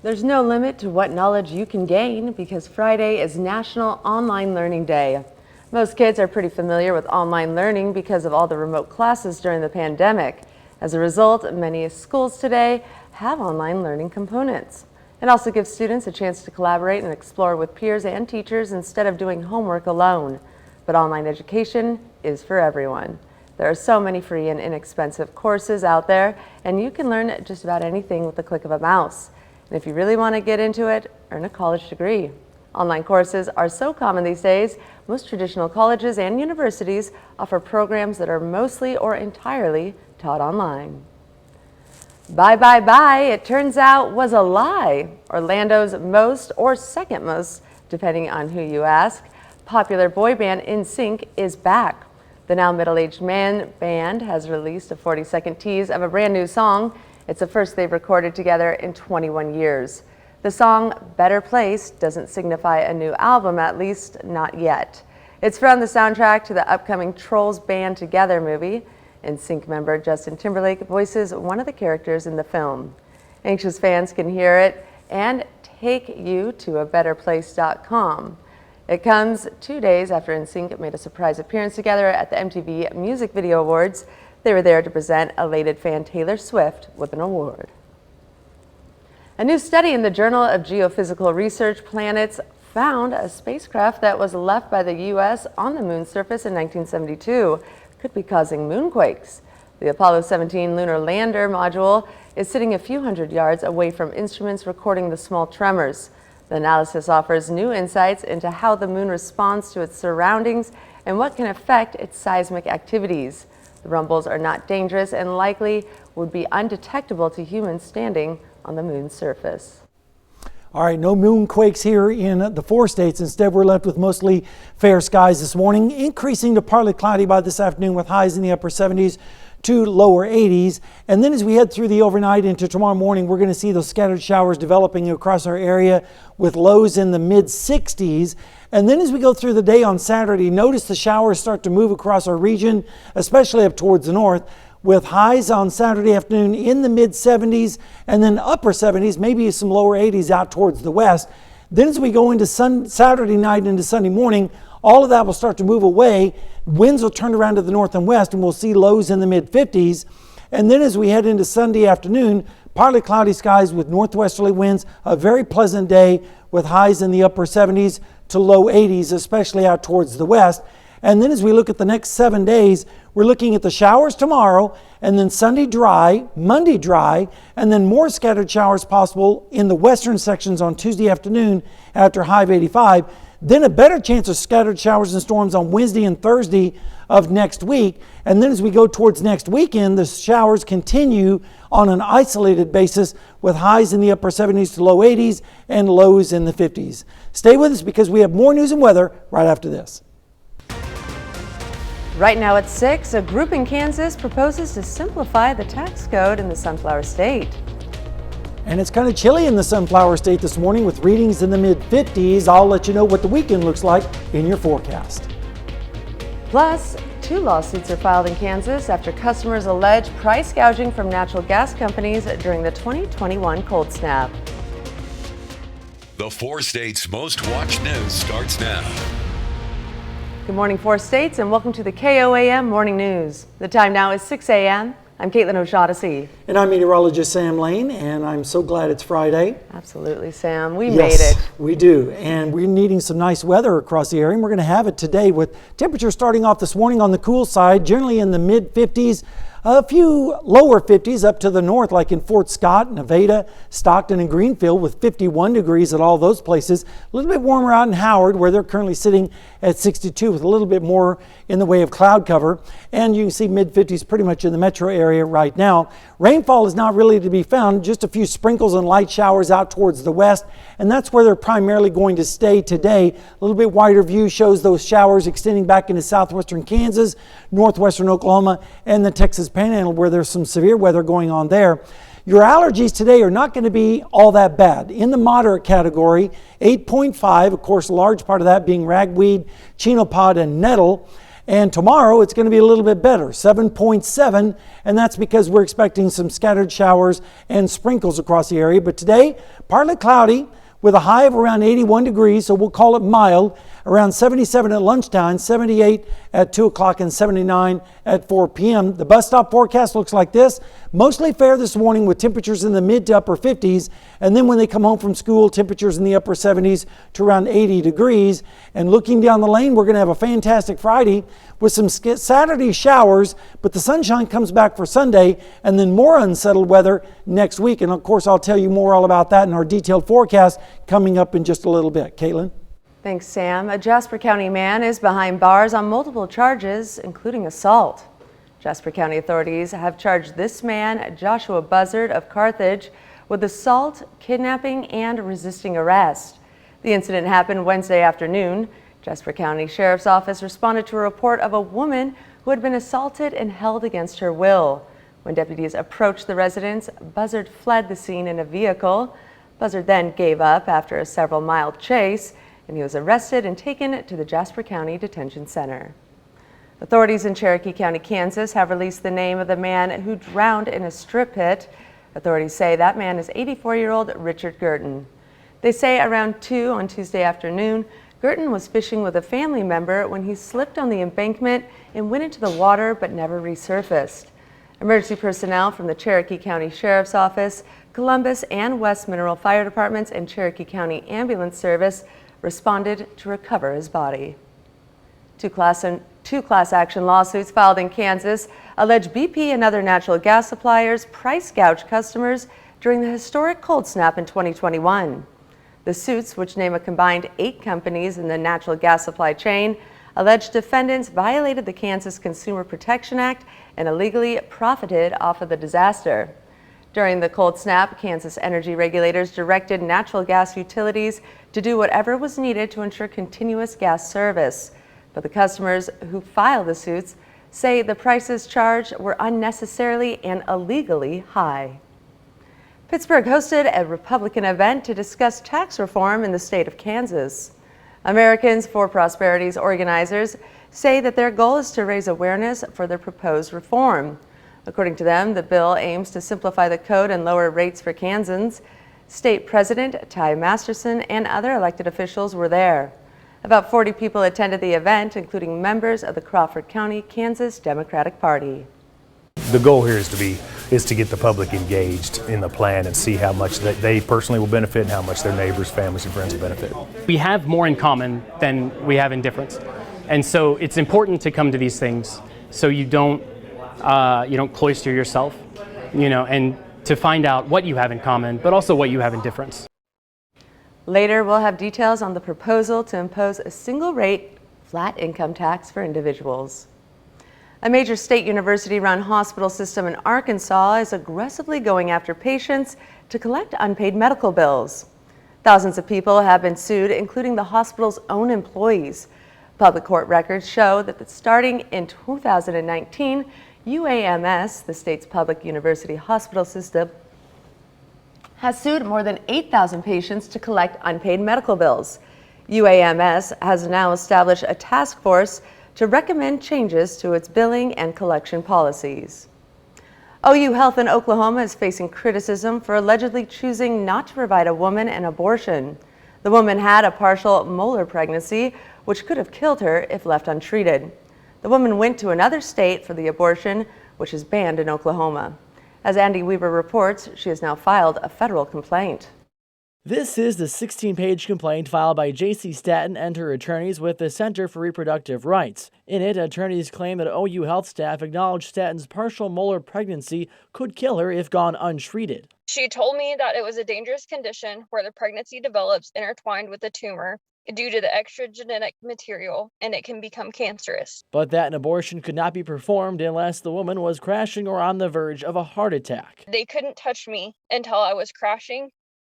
There's no limit to what knowledge you can gain because Friday is National Online Learning Day. Most kids are pretty familiar with online learning because of all the remote classes during the pandemic. As a result, many schools today have online learning components. It also gives students a chance to collaborate and explore with peers and teachers instead of doing homework alone. But online education is for everyone. There are so many free and inexpensive courses out there, and you can learn just about anything with the click of a mouse. And if you really want to get into it, earn a college degree. Online courses are so common these days, most traditional colleges and universities offer programs that are mostly or entirely taught online. Bye, bye, bye, it turns out was a lie. Orlando's most or second most, depending on who you ask, popular boy band NSYNC is back. The now middle-aged man band has released a 40-second tease of a brand new song. It's the first they've recorded together in 21 years. The song Better Place doesn't signify a new album, at least not yet. It's from the soundtrack to the upcoming Trolls Band Together movie. NSYNC member Justin Timberlake voices one of the characters in the film. Anxious fans can hear it and take you to abetterplace.com. It comes 2 days after NSYNC made a surprise appearance together at the MTV Music Video Awards. They were there to present elated fan Taylor Swift with an award. A new study in the Journal of Geophysical Research Planets found a spacecraft that was left by the U.S. on the moon's surface in 1972 could be causing moonquakes. The Apollo 17 lunar lander module is sitting a few hundred yards away from instruments recording the small tremors. The analysis offers new insights into how the moon responds to its surroundings and what can affect its seismic activities. The rumbles are not dangerous and likely would be undetectable to humans standing on the moon's surface. All right, no moonquakes here in the 4 states. Instead, we're left with mostly fair skies this morning, increasing to partly cloudy by this afternoon with highs in the upper 70s to lower 80s. And then as we head through the overnight into tomorrow morning, we're going to see those scattered showers developing across our area with lows in the mid 60s. And then as we go through the day on Saturday, notice the showers start to move across our region, especially up towards the north. with highs on Saturday afternoon in the mid 70s and then upper 70s, maybe some lower 80s out towards the west. Then as we go into Saturday night into Sunday morning, all of that will start to move away. Winds will turn around to the north and west, and we'll see lows in the mid 50s. And then as we head into Sunday afternoon, partly cloudy skies with northwesterly winds, a very pleasant day with highs in the upper 70s to low 80s, especially out towards the west. And then as we look at the next 7 days, we're looking at the showers tomorrow, and then Sunday dry, Monday dry, and then more scattered showers possible in the western sections on Tuesday afternoon after a high of 85. Then a better chance of scattered showers and storms on Wednesday and Thursday of next week. And then as we go towards next weekend, the showers continue on an isolated basis with highs in the upper 70s to low 80s and lows in the 50s. Stay with us because we have more news and weather right after this. Right now at 6, a group in Kansas proposes to simplify the tax code in the Sunflower State. And it's kind of chilly in the Sunflower State this morning with readings in the mid 50s. I'll let you know what the weekend looks like in your forecast. Plus, 2 lawsuits are filed in Kansas after customers allege price gouging from natural gas companies during the 2021 cold snap. The 4 states' most watched news starts now. Good morning, 4 states, and welcome to the KOAM Morning News. The time now is 6 a.m. I'm Caitlin O'Shaughnessy. And I'm meteorologist Sam Lane, and I'm so glad it's Friday. Absolutely, Sam. We made it. We do. And we're needing some nice weather across the area, and we're going to have it today with temperatures starting off this morning on the cool side, generally in the mid 50s. A few lower 50s up to the north, like in Fort Scott, Nevada, Stockton, and Greenfield, with 51 degrees at all those places. A little bit warmer out in Howard, where they're currently sitting at 62, with a little bit more in the way of cloud cover. And you can see mid 50s pretty much in the metro area right now. Rainfall is not really to be found, just a few sprinkles and light showers out towards the west. And that's where they're primarily going to stay today. A little bit wider view shows those showers extending back into southwestern Kansas, northwestern Oklahoma, and the Texas Panhandle, where there's some severe weather going on there. Your allergies today are not going to be all that bad. In the moderate category, 8.5, of course, a large part of that being ragweed, chenopod, and nettle. And tomorrow it's going to be a little bit better, 7.7, and that's because we're expecting some scattered showers and sprinkles across the area. But today, partly cloudy with a high of around 81 degrees, so we'll call it mild, around 77 at lunchtime, 78 at 2 o'clock, and 79 at 4 p.m. The bus stop forecast looks like this. Mostly fair this morning with temperatures in the mid to upper 50s, and then when they come home from school, temperatures in the upper 70s to around 80 degrees. And looking down the lane, we're going to have a fantastic Friday with some Saturday showers, but the sunshine comes back for Sunday, and then more unsettled weather next week. And of course, I'll tell you more all about that in our detailed forecast coming up in just a little bit. Caitlin? Thanks, Sam. A Jasper County man is behind bars on multiple charges, including assault. Jasper County authorities have charged this man, Joshua Buzzard of Carthage, with assault, kidnapping, and resisting arrest. The incident happened Wednesday afternoon. Jasper County Sheriff's Office responded to a report of a woman who had been assaulted and held against her will. When deputies approached the residence, Buzzard fled the scene in a vehicle. Buzzard then gave up after a several-mile chase, and he was arrested and taken to the Jasper County Detention Center. Authorities in Cherokee County, Kansas have released the name of the man who drowned in a strip pit. Authorities say that man is 84-year-old Richard Gurton. They say around 2 on Tuesday afternoon, Gurton was fishing with a family member when he slipped on the embankment and went into the water but never resurfaced. Emergency personnel from the Cherokee County Sheriff's Office, Columbus and West Mineral Fire Departments, and Cherokee County Ambulance Service responded to recover his body. Two class action lawsuits filed in Kansas allege BP and other natural gas suppliers price gouged customers during the historic cold snap in 2021. The suits, which name a combined 8 companies in the natural gas supply chain, allege defendants violated the Kansas Consumer Protection Act and illegally profited off of the disaster. During the cold snap, Kansas energy regulators directed natural gas utilities to do whatever was needed to ensure continuous gas service. But the customers who filed the suits say the prices charged were unnecessarily and illegally high. Pittsburgh hosted a Republican event to discuss tax reform in the state of Kansas. Americans for Prosperity's organizers say that their goal is to raise awareness for the proposed reform. According to them, the bill aims to simplify the code and lower rates for Kansans. State President Ty Masterson and other elected officials were there. About 40 people attended the event, including members of the Crawford County, Kansas Democratic Party. The goal here is to get the public engaged in the plan and see how much they personally will benefit and how much their neighbors, families, and friends will benefit. We have more in common than we have in difference, and so it's important to come to these things so you don't cloister yourself, and to find out what you have in common, but also what you have in difference. Later, we'll have details on the proposal to impose a single-rate flat income tax for individuals. A major state university-run hospital system in Arkansas is aggressively going after patients to collect unpaid medical bills. Thousands of people have been sued, including the hospital's own employees. Public court records show that starting in 2019, UAMS, the state's public university hospital system, has sued more than 8,000 patients to collect unpaid medical bills. UAMS has now established a task force to recommend changes to its billing and collection policies. OU Health in Oklahoma is facing criticism for allegedly choosing not to provide a woman an abortion. The woman had a partial molar pregnancy, which could have killed her if left untreated. The woman went to another state for the abortion, which is banned in Oklahoma. As Andy Weaver reports, she has now filed a federal complaint. This is the 16-page complaint filed by J.C. Staton and her attorneys with the Center for Reproductive Rights. In it, attorneys claim that OU Health staff acknowledged Staton's partial molar pregnancy could kill her if gone untreated. She told me that it was a dangerous condition where the pregnancy develops intertwined with the tumor due to the extra genetic material, and it can become cancerous. But that an abortion could not be performed unless the woman was crashing or on the verge of a heart attack. They couldn't touch me until I was crashing,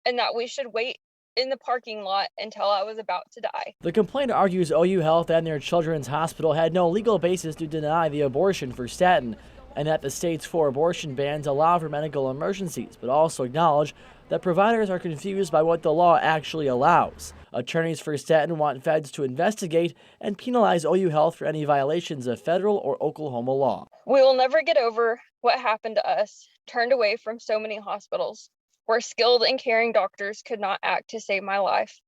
and that we should wait in the parking lot until I was about to die. The complaint argues OU Health and their children's hospital had no legal basis to deny the abortion for Staton, and that the state's 4 abortion bans allow for medical emergencies, but also acknowledge that providers are confused by what the law actually allows. Attorneys for Staton want feds to investigate and penalize OU Health for any violations of federal or Oklahoma law. We will never get over what happened to us, turned away from so many hospitals, where skilled and caring doctors could not act to save my life.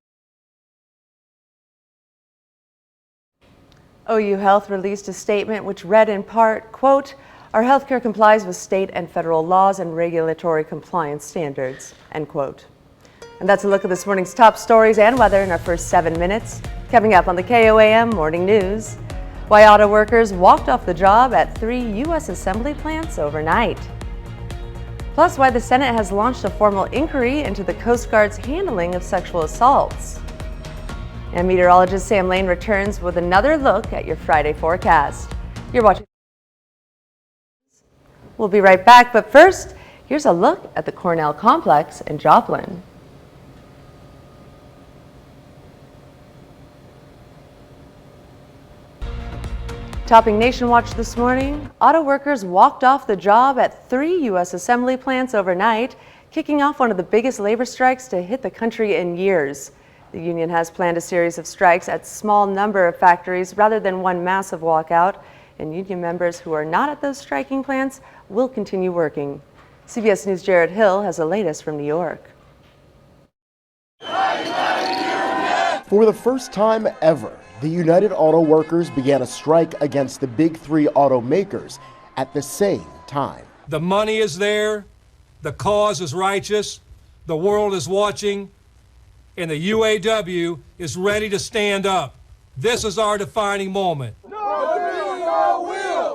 OU Health released a statement which read in part, quote, "Our healthcare complies with state and federal laws and regulatory compliance standards," end quote. And that's a look at this morning's top stories and weather in our first 7 minutes. Coming up on the KOAM Morning News, why auto workers walked off the job at 3 U.S. assembly plants overnight. Plus, why the Senate has launched a formal inquiry into the Coast Guard's handling of sexual assaults. And meteorologist Sam Lane returns with another look at your Friday forecast. You're watching. We'll be right back, but first, here's a look at the Cornell Complex in Joplin. Topping Nation Watch this morning, auto workers walked off the job at 3 U.S. assembly plants overnight, kicking off one of the biggest labor strikes to hit the country in years. The union has planned a series of strikes at a small number of factories rather than one massive walkout, and union members who are not at those striking plants will continue working. CBS News' Jared Hill has the latest from New York. For the first time ever, the United Auto Workers began a strike against the big 3 automakers at the same time. The money is there, the cause is righteous, the world is watching, and the UAW is ready to stand up. This is our defining moment.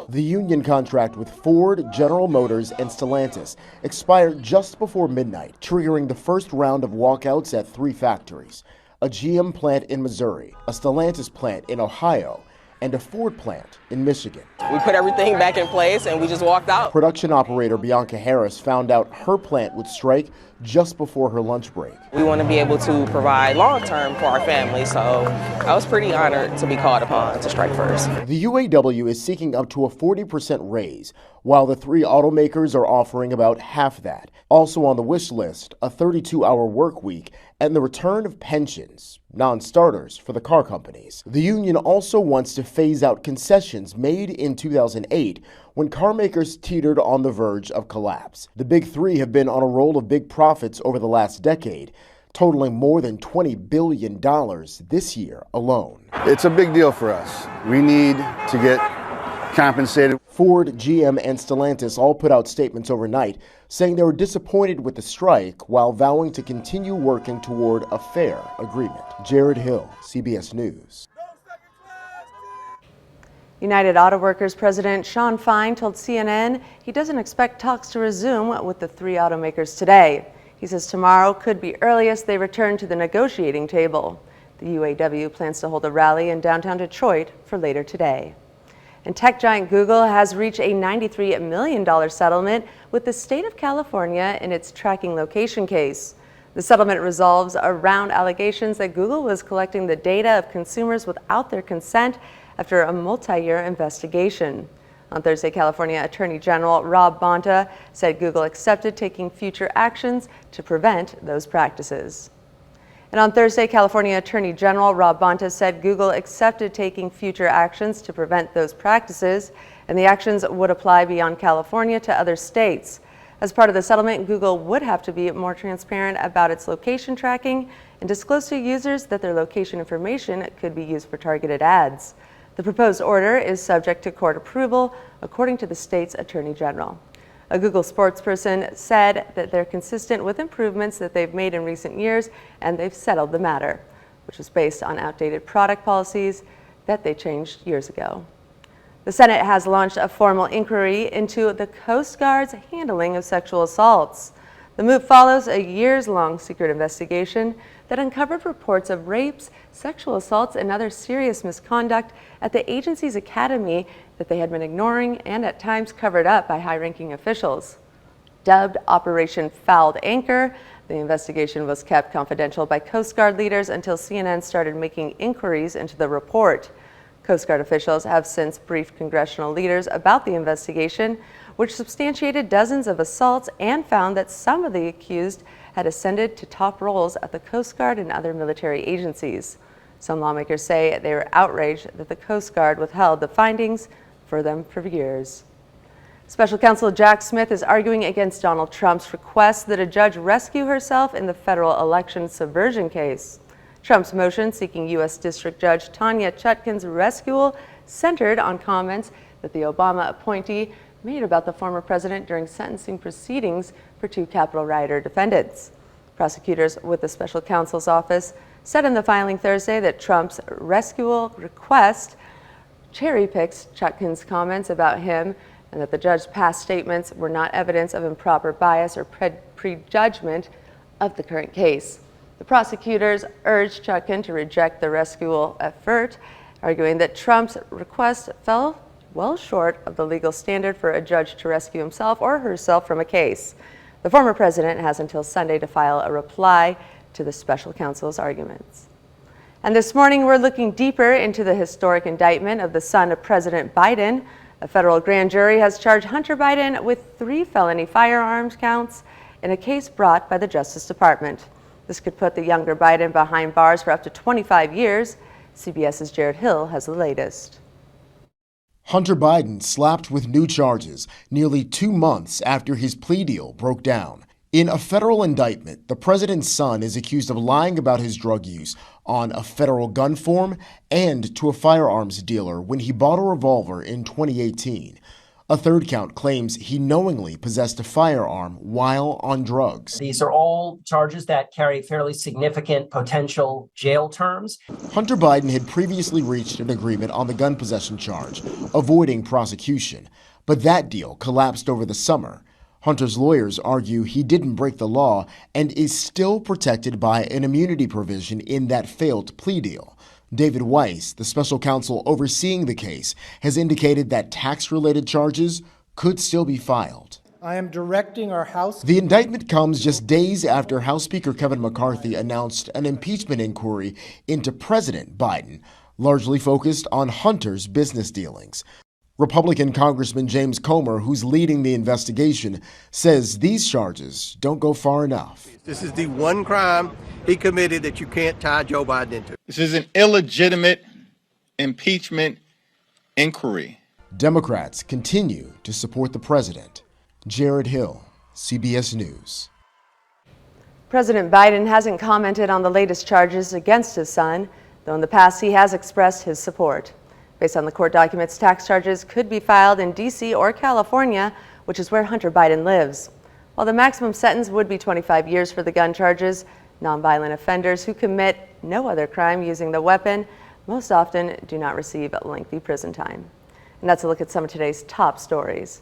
The union contract with Ford, General Motors, and Stellantis expired just before midnight, triggering the first round of walkouts at 3 factories. A GM plant in Missouri, a Stellantis plant in Ohio, and a Ford plant in Michigan. We put everything back in place and we just walked out. Production operator Bianca Harris found out her plant would strike just before her lunch break. We want to be able to provide long-term for our family, so I was pretty honored to be called upon to strike first. The UAW is seeking up to a 40% raise, while the 3 automakers are offering about half that. Also on the wish list, a 32-hour work week and the return of pensions, non-starters for the car companies. The union also wants to phase out concessions made in 2008 when car makers teetered on the verge of collapse. The big three have been on a roll of big profits over the last decade, totaling more than $20 billion this year alone. It's a big deal for us. We need to get compensated. Ford, GM, and Stellantis all put out statements overnight saying they were disappointed with the strike while vowing to continue working toward a fair agreement. Jared Hill, CBS News. United Auto Workers President Sean Fine told CNN he doesn't expect talks to resume with the three automakers today. He says tomorrow could be earliest they return to the negotiating table. The UAW plans to hold a rally in downtown Detroit for later today. And tech giant Google has reached a $93 million settlement with the state of California in its tracking location case. The settlement resolves around allegations that Google was collecting the data of consumers without their consent after a multi-year investigation. On Thursday, California Attorney General Rob Bonta said Google accepted taking future actions to prevent those practices. And on Thursday, California Attorney General Rob Bonta said Google accepted taking future actions to prevent those practices, and the actions would apply beyond California to other states. As part of the settlement, Google would have to be more transparent about its location tracking and disclose to users that their location information could be used for targeted ads. The proposed order is subject to court approval, according to the state's attorney general. A Google spokesperson said that they're consistent with improvements that they've made in recent years, and they've settled the matter, which was based on outdated product policies that they changed years ago. The Senate has launched a formal inquiry into the Coast Guard's handling of sexual assaults. The move follows a years-long secret investigation that uncovered reports of rapes, sexual assaults, and other serious misconduct at the agency's academy that they had been ignoring and at times covered up by high-ranking officials. Dubbed Operation Fouled Anchor, the investigation was kept confidential by Coast Guard leaders until CNN started making inquiries into the report. Coast Guard officials have since briefed congressional leaders about the investigation, which substantiated dozens of assaults and found that some of the accused had ascended to top roles at the Coast Guard and other military agencies. Some lawmakers say they were outraged that the Coast Guard withheld the findings for them for years. Special Counsel Jack Smith is arguing against Donald Trump's request that a judge rescue herself in the federal election subversion case. Trump's motion seeking U.S. District Judge Tanya Chutkan's rescue centered on comments that the Obama appointee made about the former president during sentencing proceedings for two Capitol rioter defendants. Prosecutors with the special counsel's office said in the filing Thursday that Trump's rescue request cherry-picks Chutkan's comments about him and that the judge's past statements were not evidence of improper bias or prejudgment of the current case. The prosecutors urged Chutkan to reject the rescue effort, arguing that Trump's request fell well short of the legal standard for a judge to rescue himself or herself from a case. The former president has until Sunday to file a reply to the special counsel's arguments. And this morning, we're looking deeper into the historic indictment of the son of President Biden. A federal grand jury has charged Hunter Biden with 3 felony firearms counts in a case brought by the Justice Department. This could put the younger Biden behind bars for up to 25 years. CBS's Jared Hill has the latest. Hunter Biden slapped with new charges nearly 2 months after his plea deal broke down. In a federal indictment, the president's son is accused of lying about his drug use on a federal gun form and to a firearms dealer when he bought a revolver in 2018. A third count claims he knowingly possessed a firearm while on drugs. These are all charges that carry fairly significant potential jail terms. Hunter Biden had previously reached an agreement on the gun possession charge, avoiding prosecution, but that deal collapsed over the summer. Hunter's lawyers argue he didn't break the law and is still protected by an immunity provision in that failed plea deal. David Weiss, the special counsel overseeing the case, has indicated that tax-related charges could still be filed. I am directing our House. The indictment comes just days after House Speaker Kevin McCarthy announced an impeachment inquiry into President Biden, largely focused on Hunter's business dealings. Republican Congressman James Comer, who's leading the investigation, says these charges don't go far enough. This is the one crime he committed that you can't tie Joe Biden into. This is an illegitimate impeachment inquiry. Democrats continue to support the president. Jared Hill, CBS News. President Biden hasn't commented on the latest charges against his son, though in the past he has expressed his support. Based on the court documents, tax charges could be filed in D.C. or California, which is where Hunter Biden lives. While the maximum sentence would be 25 years for the gun charges, nonviolent offenders who commit no other crime using the weapon most often do not receive lengthy prison time. And that's a look at some of today's top stories.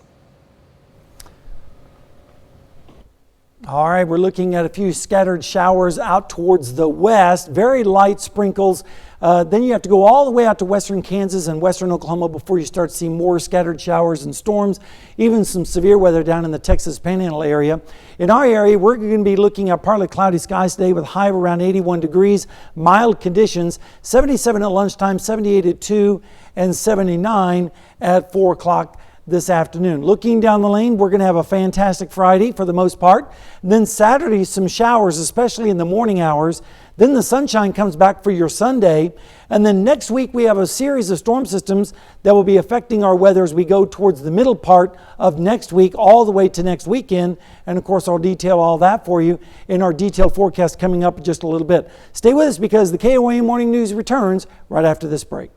All right, we're looking at a few scattered showers out towards the west, very light sprinkles. Then you have to go all the way out to western Kansas and western Oklahoma before you start seeing more scattered showers and storms, even some severe weather down in the Texas Panhandle area. In our area, we're going to be looking at partly cloudy skies today with a high of around 81 degrees, mild conditions, 77 at lunchtime, 78 at 2, and 79 at 4 o'clock this afternoon. Looking down the lane, we're going to have a fantastic Friday for the most part. And then Saturday, some showers, especially in the morning hours. Then the sunshine comes back for your Sunday. And then next week, we have a series of storm systems that will be affecting our weather as we go towards the middle part of next week, all the way to next weekend. And of course, I'll detail all that for you in our detailed forecast coming up in just a little bit. Stay with us because the KOAM Morning News returns right after this break.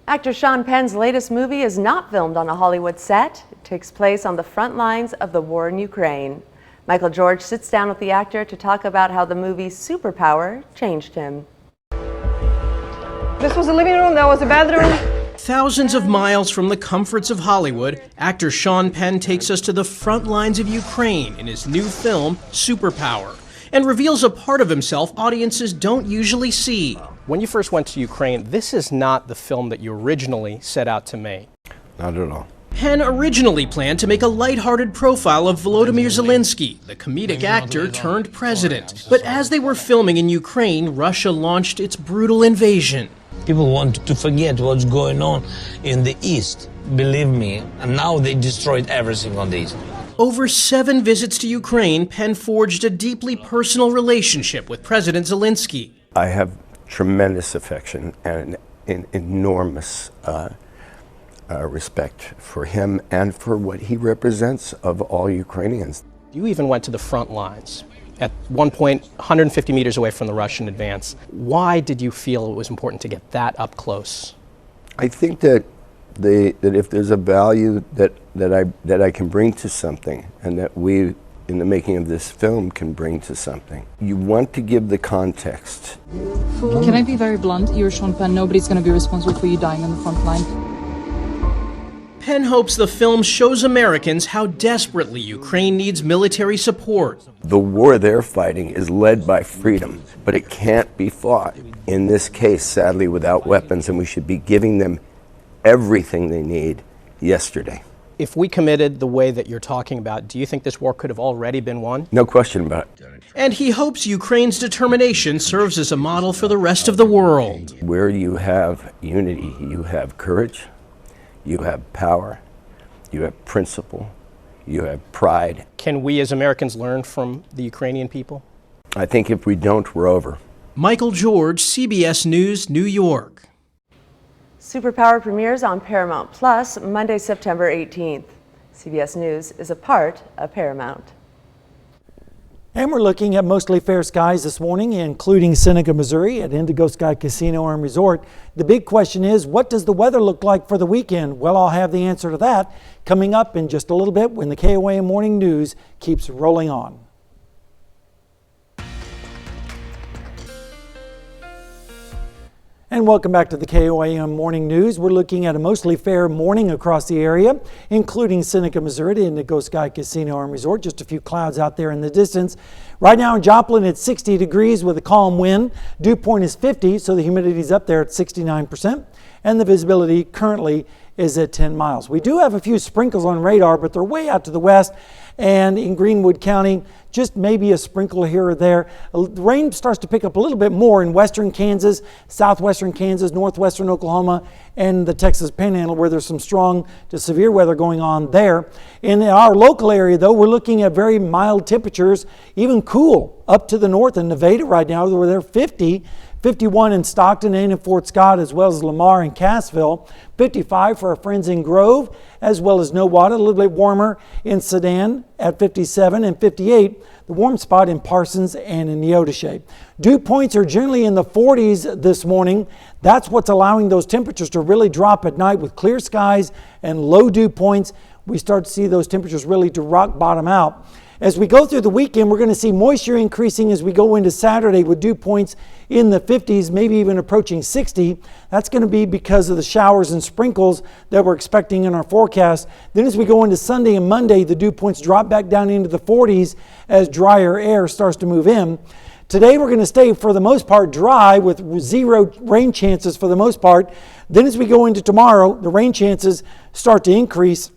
Actor Sean Penn's latest movie is not filmed on a Hollywood set. It takes place on the front lines of the war in Ukraine. Michael George sits down with the actor to talk about how the movie Superpower changed him. This was a living room, that was a bedroom. Thousands of miles from the comforts of Hollywood, actor Sean Penn takes us to the front lines of Ukraine in his new film, Superpower, and reveals a part of himself audiences don't usually see. When you first went to Ukraine, this is not the film that you originally set out to make. Not at all. Penn originally planned to make a lighthearted profile of Volodymyr Zelensky, the comedic actor turned president. But as they were filming in Ukraine, Russia launched its brutal invasion. People want to forget what's going on in the East, believe me, and now they destroyed everything on the East. Over 7 visits to Ukraine, Penn forged a deeply personal relationship with President Zelensky. I have tremendous affection and an enormous respect for him and for what he represents of all Ukrainians. You even went to the front lines, at one point 150 meters away from the Russian advance. Why did you feel it was important to get that up close? I think that if there's a value that I can bring to something, and that we, in the making of this film, can bring to something, you want to give the context. Can I be very blunt? You're Sean Penn. Nobody's going to be responsible for you dying on the front line. Penn hopes the film shows Americans how desperately Ukraine needs military support. The war they're fighting is led by freedom, but it can't be fought, in this case, sadly, without weapons, and we should be giving them everything they need yesterday. If we committed the way that you're talking about, do you think this war could have already been won? No question about it. And he hopes Ukraine's determination serves as a model for the rest of the world. Where you have unity, you have courage, you have power, you have principle, you have pride. Can we as Americans learn from the Ukrainian people? I think if we don't, we're over. Michael George, CBS News, New York. Superpower premieres on Paramount Plus Monday, September 18th. CBS News is a part of Paramount. And we're looking at mostly fair skies this morning, including Seneca, Missouri at Indigo Sky Casino and Resort. The big question is, what does the weather look like for the weekend? Well, I'll have the answer to that coming up in just a little bit when the KOAM Morning News keeps rolling on. And welcome back to the KOAM Morning News. We're looking at a mostly fair morning across the area, including Seneca, Missouri, to Indigo Sky Casino and Resort. Just a few clouds out there in the distance. Right now in Joplin, it's 60 degrees with a calm wind. Dew point is 50, so the humidity is up there at 69%. And the visibility currently is at 10 miles. We do have a few sprinkles on radar, but they're way out to the west. And in Greenwood County, just maybe a sprinkle here or there. The rain starts to pick up a little bit more in western Kansas, southwestern Kansas, northwestern Oklahoma, and the Texas Panhandle, where there's some strong to severe weather going on there. In our local area, though, we're looking at very mild temperatures, even cool up to the north in Nevada right now, where they're 50 51 in Stockton and in Fort Scott, as well as Lamar and Cassville. 55 for our friends in Grove, as well as Nowata. A little bit warmer in Sedan at 57, and 58, the warm spot in Parsons and in Neodesha. Dew points are generally in the 40s this morning. That's what's allowing those temperatures to really drop at night with clear skies and low dew points. We start to see those temperatures really to rock bottom out. As we go through the weekend, we're going to see moisture increasing as we go into Saturday with dew points in the 50s, maybe even approaching 60. That's going to be because of the showers and sprinkles that we're expecting in our forecast. Then as we go into Sunday and Monday, the dew points drop back down into the 40s as drier air starts to move in. Today we're going to stay for the most part dry with 0 rain chances for the most part. Then as we go into tomorrow, the rain chances start to increase,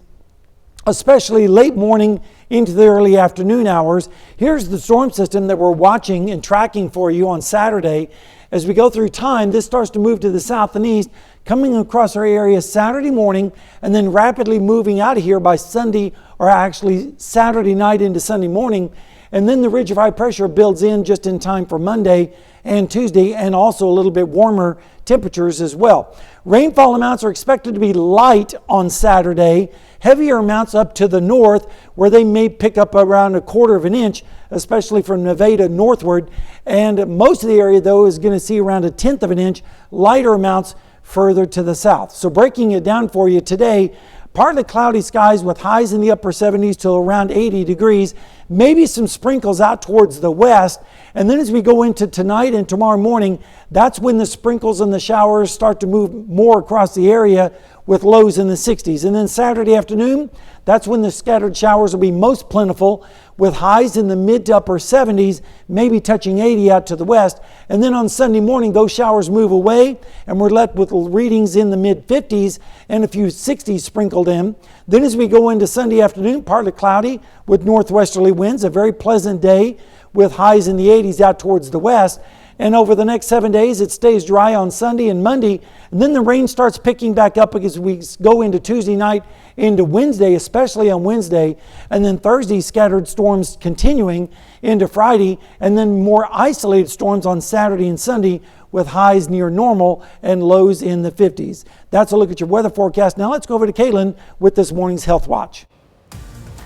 especially late morning into the early afternoon hours. Here's the storm system that we're watching and tracking for you on Saturday. As we go through time, this starts to move to the south and east, coming across our area Saturday morning and then rapidly moving out of here by Sunday, or actually Saturday night into Sunday morning. And then the ridge of high pressure builds in just in time for Monday and Tuesday, and also a little bit warmer temperatures as well. Rainfall amounts are expected to be light on Saturday, heavier amounts up to the north where they may pick up around 1/4 of an inch, especially from Nevada northward. And most of the area, though, is going to see around 1/10 of an inch, lighter amounts further to the south. So breaking it down for you today, partly cloudy skies with highs in the upper 70s to around 80 degrees, maybe some sprinkles out towards the west. And then as we go into tonight and tomorrow morning, that's when the sprinkles and the showers start to move more across the area with lows in the 60s. And then Saturday afternoon, that's when the scattered showers will be most plentiful with highs in the mid to upper 70s, maybe touching 80 out to the west. And then on Sunday morning, those showers move away and we're left with readings in the mid 50s and a few 60s sprinkled in. Then as we go into Sunday afternoon, partly cloudy with northwesterly winds, a very pleasant day with highs in the 80s out towards the west. And over the next 7 days, it stays dry on Sunday and Monday. And then the rain starts picking back up as we go into Tuesday night, into Wednesday, especially on Wednesday. And then Thursday, scattered storms continuing into Friday. And then more isolated storms on Saturday and Sunday with highs near normal and lows in the 50s. That's a look at your weather forecast. Now let's go over to Caitlin with this morning's Health Watch.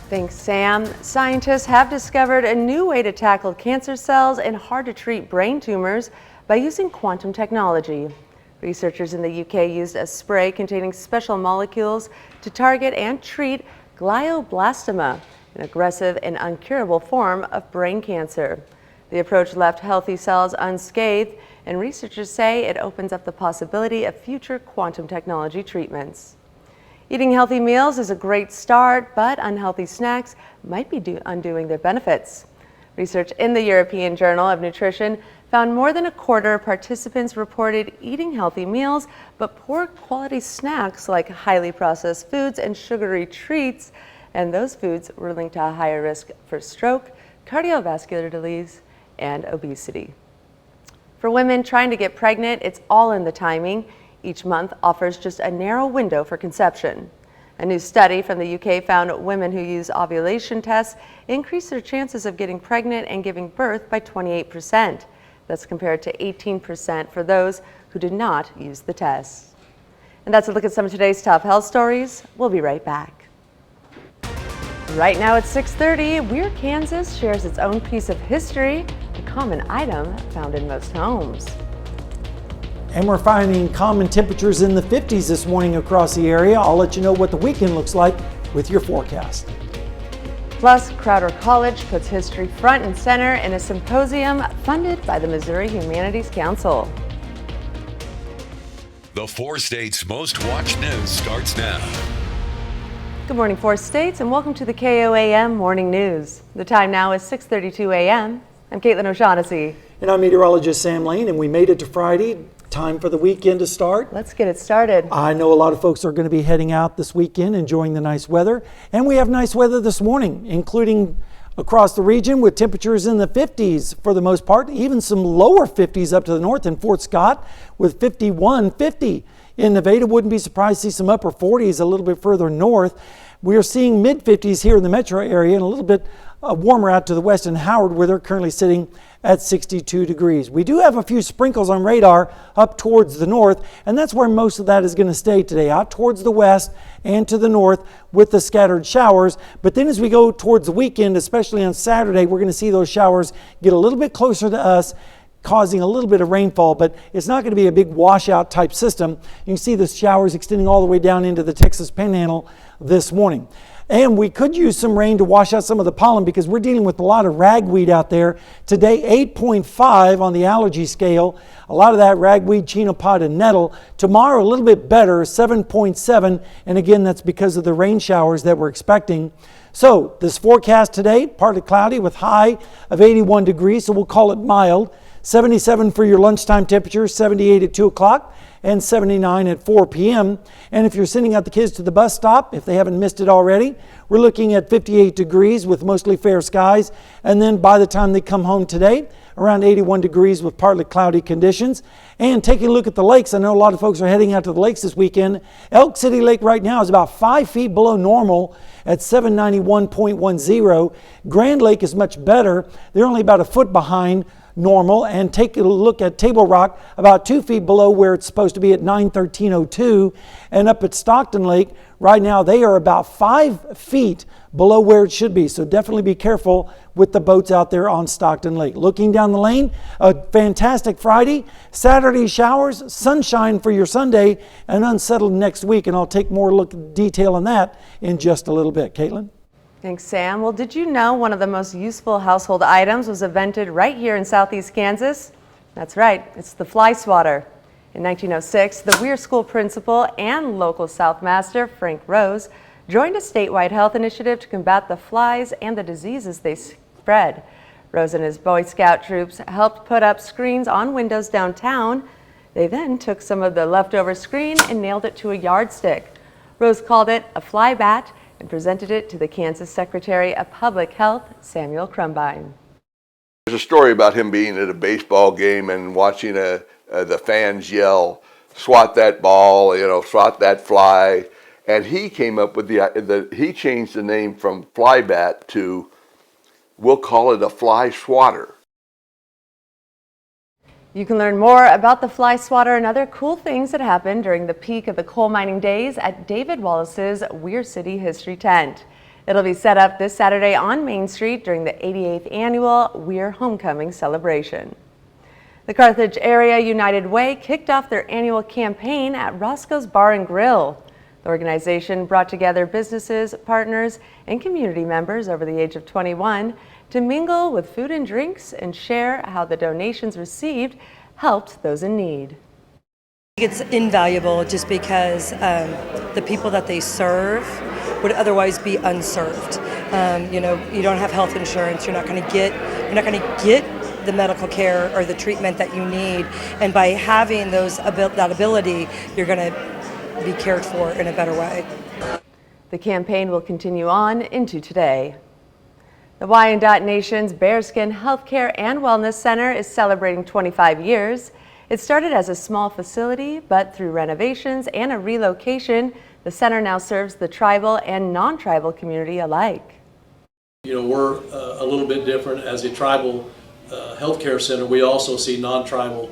Thanks, Sam. Scientists have discovered a new way to tackle cancer cells and hard-to-treat brain tumors by using quantum technology. Researchers in the UK used a spray containing special molecules to target and treat glioblastoma, an aggressive and uncurable form of brain cancer. The approach left healthy cells unscathed, and researchers say it opens up the possibility of future quantum technology treatments. Eating healthy meals is a great start, but unhealthy snacks might be undoing their benefits. Research in the European Journal of Nutrition found more than 1/4 of participants reported eating healthy meals, but poor quality snacks like highly processed foods and sugary treats, and those foods were linked to a higher risk for stroke, cardiovascular disease, and obesity. For women trying to get pregnant, it's all in the timing. Each month offers just a narrow window for conception. A new study from the UK found women who use ovulation tests increase their chances of getting pregnant and giving birth by 28%. That's compared to 18% for those who did not use the tests. And that's a look at some of today's top health stories. We'll be right back. Right now at 6:30, Weir, Kansas shares its own piece of history, a common item found in most homes. And we're finding common temperatures in the 50s this morning across the area. I'll let you know what the weekend looks like with your forecast. Plus, Crowder College puts history front and center in a symposium funded by the Missouri Humanities Council. The 4 states' most watched news starts now. Good morning, 4 states, and welcome to the KOAM Morning News. The time now is 6:32 a.m. I'm Caitlin O'Shaughnessy. And I'm meteorologist Sam Lane, and we made it to Friday. Time for the weekend to start. Let's get it started. I know a lot of folks are going to be heading out this weekend, enjoying the nice weather. And we have nice weather this morning, including across the region with temperatures in the 50s for the most part, even some lower 50s up to the north in Fort Scott with 51, 50. In Nevada, wouldn't be surprised to see some upper 40s a little bit further north. We are seeing mid 50s here in the metro area and a little bit warmer out to the west in Howard, where they're currently sitting at 62 degrees. We do have a few sprinkles on radar up towards the north, and that's where most of that is going to stay today, out towards the west and to the north with the scattered showers. But then as we go towards the weekend, especially on Saturday, we're going to see those showers get a little bit closer to us, causing a little bit of rainfall, but it's not going to be a big washout type system. You can see the showers extending all the way down into the Texas Panhandle this morning. And we could use some rain to wash out some of the pollen because we're dealing with a lot of ragweed out there. Today, 8.5 on the allergy scale. A lot of that ragweed, chenopod, and nettle. Tomorrow, a little bit better, 7.7. And again, that's because of the rain showers that we're expecting. So this forecast today, partly cloudy with high of 81 degrees, so we'll call it mild. 77 for your lunchtime temperature, 78 at 2 o'clock, and 79 at 4 p.m. And if you're sending out the kids to the bus stop, if they haven't missed it already, we're looking at 58 degrees with mostly fair skies. And then by the time they come home today, around 81 degrees with partly cloudy conditions. And taking a look at the lakes, I know a lot of folks are heading out to the lakes this weekend. Elk City Lake right now is about 5 feet below normal at 791.10. Grand Lake is much better. They're only about a foot behind normal. And take a look at Table Rock, about 2 feet below where it's supposed to be at 913.02. And up at Stockton Lake, right now they are about 5 feet below where it should be. So definitely be careful with the boats out there on Stockton Lake. Looking down the lane, a fantastic Friday, Saturday showers, sunshine for your Sunday, and unsettled next week. And I'll take more look at detail on that in just a little bit. Caitlin? Thanks, Sam. Well, did you know one of the most useful household items was invented right here in Southeast Kansas? That's right, it's the fly swatter. In 1906, the Weir School principal and local Southmaster, Frank Rose, joined a statewide health initiative to combat the flies and the diseases they spread. Rose and his Boy Scout troops helped put up screens on windows downtown. They then took some of the leftover screen and nailed it to a yardstick. Rose called it a fly bat and presented it to the Kansas Secretary of Public Health, Samuel Crumbine. There's a story about him being at a baseball game and watching the fans yell, "Swat that ball," swat that fly. And he came up with he changed the name from fly bat to, we'll call it a fly swatter. You can learn more about the fly swatter and other cool things that happened during the peak of the coal mining days at David Wallace's Weir City History Tent. It'll be set up this Saturday on Main Street during the 88th annual Weir Homecoming celebration. The Carthage Area United Way kicked off their annual campaign at Roscoe's Bar and Grill. The organization brought together businesses, partners, and community members over the age of 21 to mingle with food and drinks and share how the donations received helped those in need. It's invaluable just because the people that they serve would otherwise be unserved. You don't have health insurance. You're not going to get the medical care or the treatment that you need. And by having that ability, you're going to be cared for in a better way. The campaign will continue on into today. The Wyandotte Nation's Bearskin Healthcare and Wellness Center is celebrating 25 years. It started as a small facility, but through renovations and a relocation, the center now serves the tribal and non-tribal community alike. We're a little bit different. As a tribal healthcare center, we also see non-tribal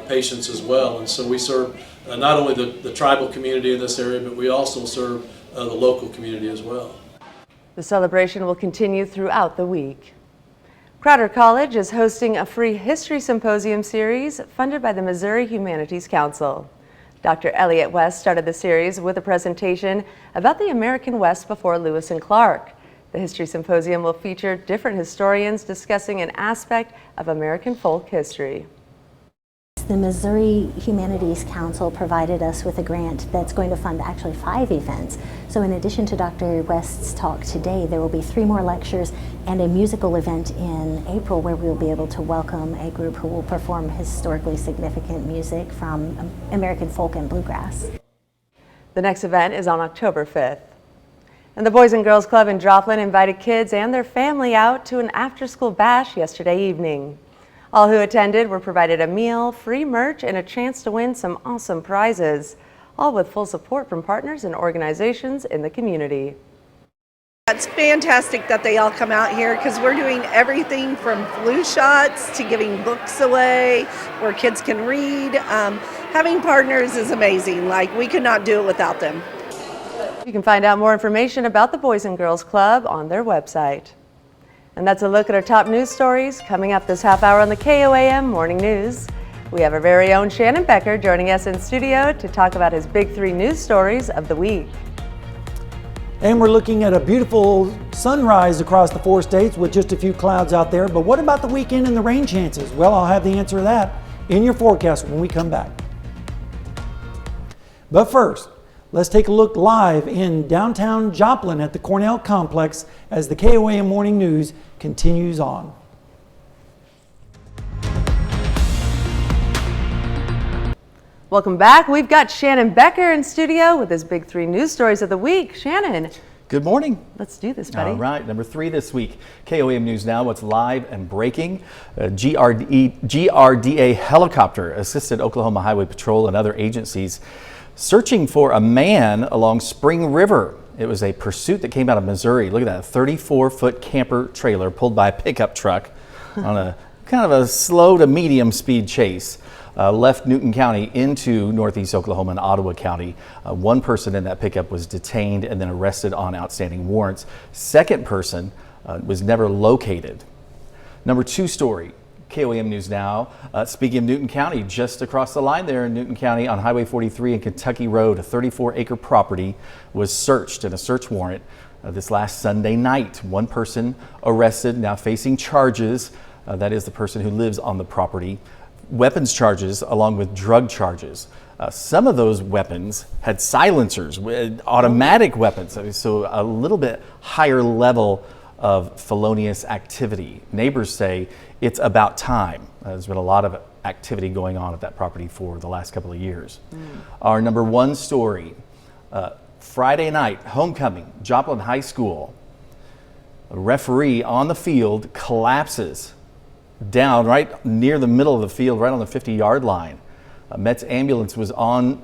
patients as well. And so we serve not only the tribal community in this area, but we also serve the local community as well. The celebration will continue throughout the week. Crowder College is hosting a free history symposium series funded by the Missouri Humanities Council. Dr. Elliott West started the series with a presentation about the American West before Lewis and Clark. The history symposium will feature different historians discussing an aspect of American folk history. The Missouri Humanities Council provided us with a grant that's going to fund actually 5 events. So in addition to Dr. West's talk today, there will be 3 more lectures and a musical event in April where we'll be able to welcome a group who will perform historically significant music from American folk and bluegrass. The next event is on October 5th. And the Boys and Girls Club in Joplin invited kids and their family out to an after-school bash yesterday evening. All who attended were provided a meal, free merch, and a chance to win some awesome prizes, all with full support from partners and organizations in the community. It's fantastic that they all come out here because we're doing everything from flu shots to giving books away where kids can read. Having partners is amazing. Like, we could not do it without them. You can find out more information about the Boys and Girls Club on their website. And that's a look at our top news stories coming up this half hour on the KOAM Morning News. We have our very own Shannon Becker joining us in studio to talk about his big 3 news stories of the week. And we're looking at a beautiful sunrise across the 4 states with just a few clouds out there. But what about the weekend and the rain chances? Well, I'll have the answer to that in your forecast when we come back. But first, let's take a look live in downtown Joplin at the Cornell Complex as the KOAM Morning News continues on. Welcome back. We've got Shannon Becker in studio with his big 3 news stories of the week. Shannon. Good morning. Let's do this, buddy. All right, number 3 this week. KOAM News Now, what's live and breaking. GRDA helicopter assisted Oklahoma Highway Patrol and other agencies searching for a man along Spring River. It was a pursuit that came out of Missouri. Look at that, a 34-foot camper trailer pulled by a pickup truck on a kind of a slow to medium speed chase. Left Newton County into northeast Oklahoma and Ottawa County. 1 person in that pickup was detained and then arrested on outstanding warrants. 2nd person was never located. Number 2 story, KOAM News Now. Speaking of Newton County, just across the line there in Newton County on Highway 43 and Kentucky Road, a 34-acre property was searched in a search warrant this last Sunday night. 1 person arrested, now facing charges. That is the person who lives on the property. Weapons charges along with drug charges. Some of those weapons had silencers, automatic weapons, so a little bit higher level of felonious activity. Neighbors say it's about time. There's been a lot of activity going on at that property for the last couple of years. Our number 1 story, Friday night, homecoming, Joplin High School. A referee on the field collapses down right near the middle of the field, right on the 50-yard line. Met's ambulance was on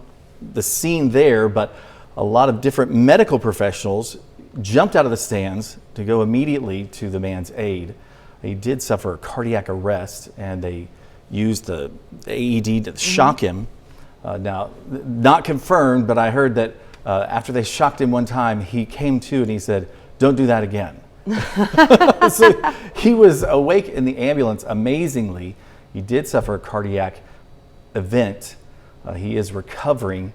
the scene there, but a lot of different medical professionals jumped out of the stands to go immediately to the man's aid. He did suffer a cardiac arrest, and they used the AED to shock him. Now, not confirmed, but I heard that after they shocked him one time, he came to and he said, "Don't do that again." So he was awake in the ambulance. Amazingly, he did suffer a cardiac event. He is recovering,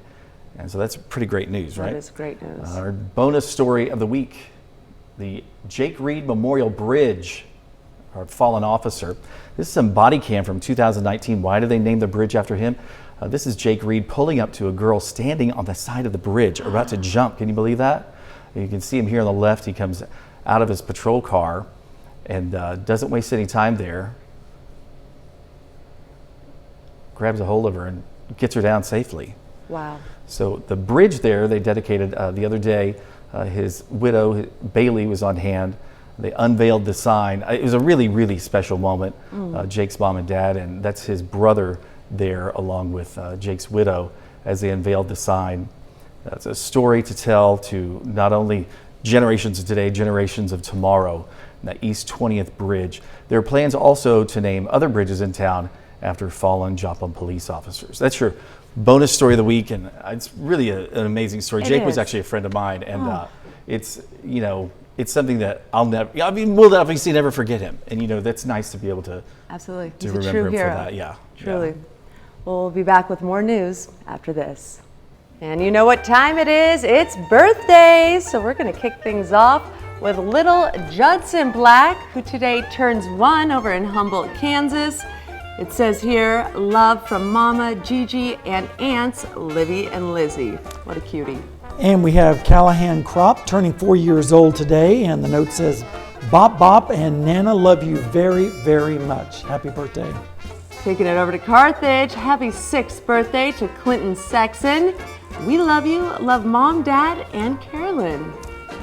and so that's pretty great news, right? That is great news. Our bonus story of the week, the Jake Reed Memorial Bridge, our fallen officer. This is some body cam from 2019. Why did they name the bridge after him? This is Jake Reed pulling up to a girl standing on the side of the bridge, about to jump. Can you believe that? You can see him here on the left. He comes out of his patrol car and doesn't waste any time there. Grabs a hold of her and gets her down safely. Wow. So the bridge there, they dedicated the other day. His widow, Bailey, was on hand. They unveiled the sign. It was a really, really special moment. Jake's mom and dad, and that's his brother there along with Jake's widow as they unveiled the sign. That's a story to tell to not only generations of today, generations of tomorrow, that East 20th Bridge. There are plans also to name other bridges in town after fallen Joplin police officers. That's your bonus story of the week, and it's really an amazing story. Jake was actually a friend of mine, and it's, you know, it's something that I'll never, I mean, we'll obviously never forget him. And, you know, that's nice to be able to, absolutely, to he's a remember true him hero. for that. Yeah. Truly. Yeah. We'll be back with more news after this. And you know what time it is? It's birthdays. So we're going to kick things off with little Judson Black, who today turns 1 over in Humboldt, Kansas. It says here, love from Mama, Gigi, and aunts, Livy and Lizzie. What a cutie. And we have Callahan Crop turning 4 years old today, and the note says, Bop Bop and Nana love you very, very much. Happy birthday. Taking it over to Carthage, happy 6th birthday to Clinton Sexton. We love you, love Mom, Dad, and Carolyn.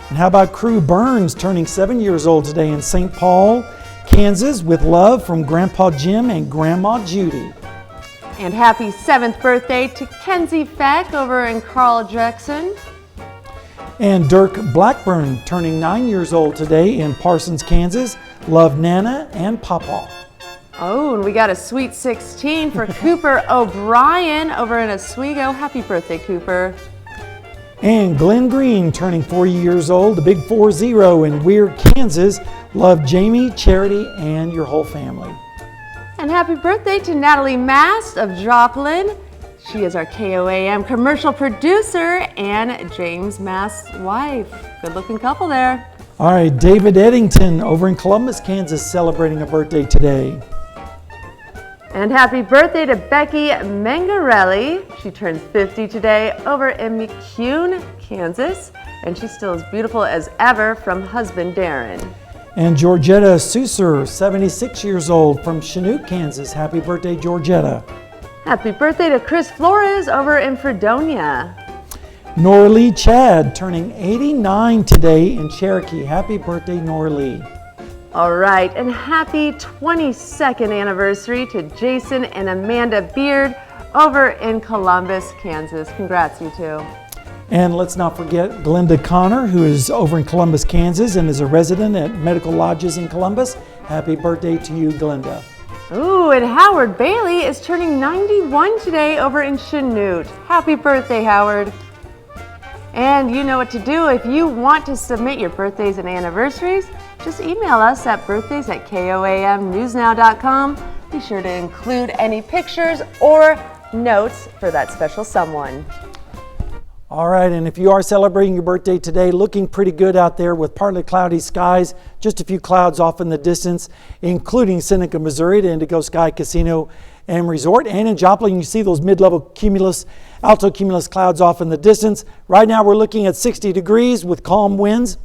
And how about Crew Burns turning 7 years old today in St. Paul, Kansas, with love from Grandpa Jim and Grandma Judy. And happy 7th birthday to Kenzie Feck over in Carl Jackson. And Dirk Blackburn turning 9 years old today in Parsons, Kansas. Love Nana and Papa. Oh, and we got a sweet 16 for Cooper O'Brien over in Oswego. Happy birthday, Cooper. And Glenn Green turning 4 years old, the big 4-0 in Weir, Kansas. Love Jamie, Charity, and your whole family. And happy birthday to Natalie Mast of Joplin. She is our KOAM commercial producer and James Mast's wife. Good looking couple there. All right, David Eddington over in Columbus, Kansas, celebrating a birthday today. And happy birthday to Becky Mangarelli. She turns 50 today over in McCune, Kansas. And she's still as beautiful as ever from husband Darren. And Georgetta Susser, 76 years old from Chinook, Kansas. Happy birthday, Georgetta. Happy birthday to Chris Flores over in Fredonia. Norlee Chad turning 89 today in Cherokee. Happy birthday, Norlee. All right, and happy 22nd anniversary to Jason and Amanda Beard over in Columbus, Kansas. Congrats, you two. And let's not forget Glenda Connor, who is over in Columbus, Kansas, and is a resident at Medical Lodges in Columbus. Happy birthday to you, Glenda. Ooh, and Howard Bailey is turning 91 today over in Chanute. Happy birthday, Howard. And you know what to do. If you want to submit your birthdays and anniversaries, just email us at birthdays@koamnewsnow.com. Be sure to include any pictures or notes for that special someone. All right, and if you are celebrating your birthday today, looking pretty good out there with partly cloudy skies, just a few clouds off in the distance, including Seneca, Missouri, to Indigo Sky Casino and Resort. And in Joplin, you see those mid-level cumulus, alto cumulus clouds off in the distance. Right now, we're looking at 60 degrees with calm winds,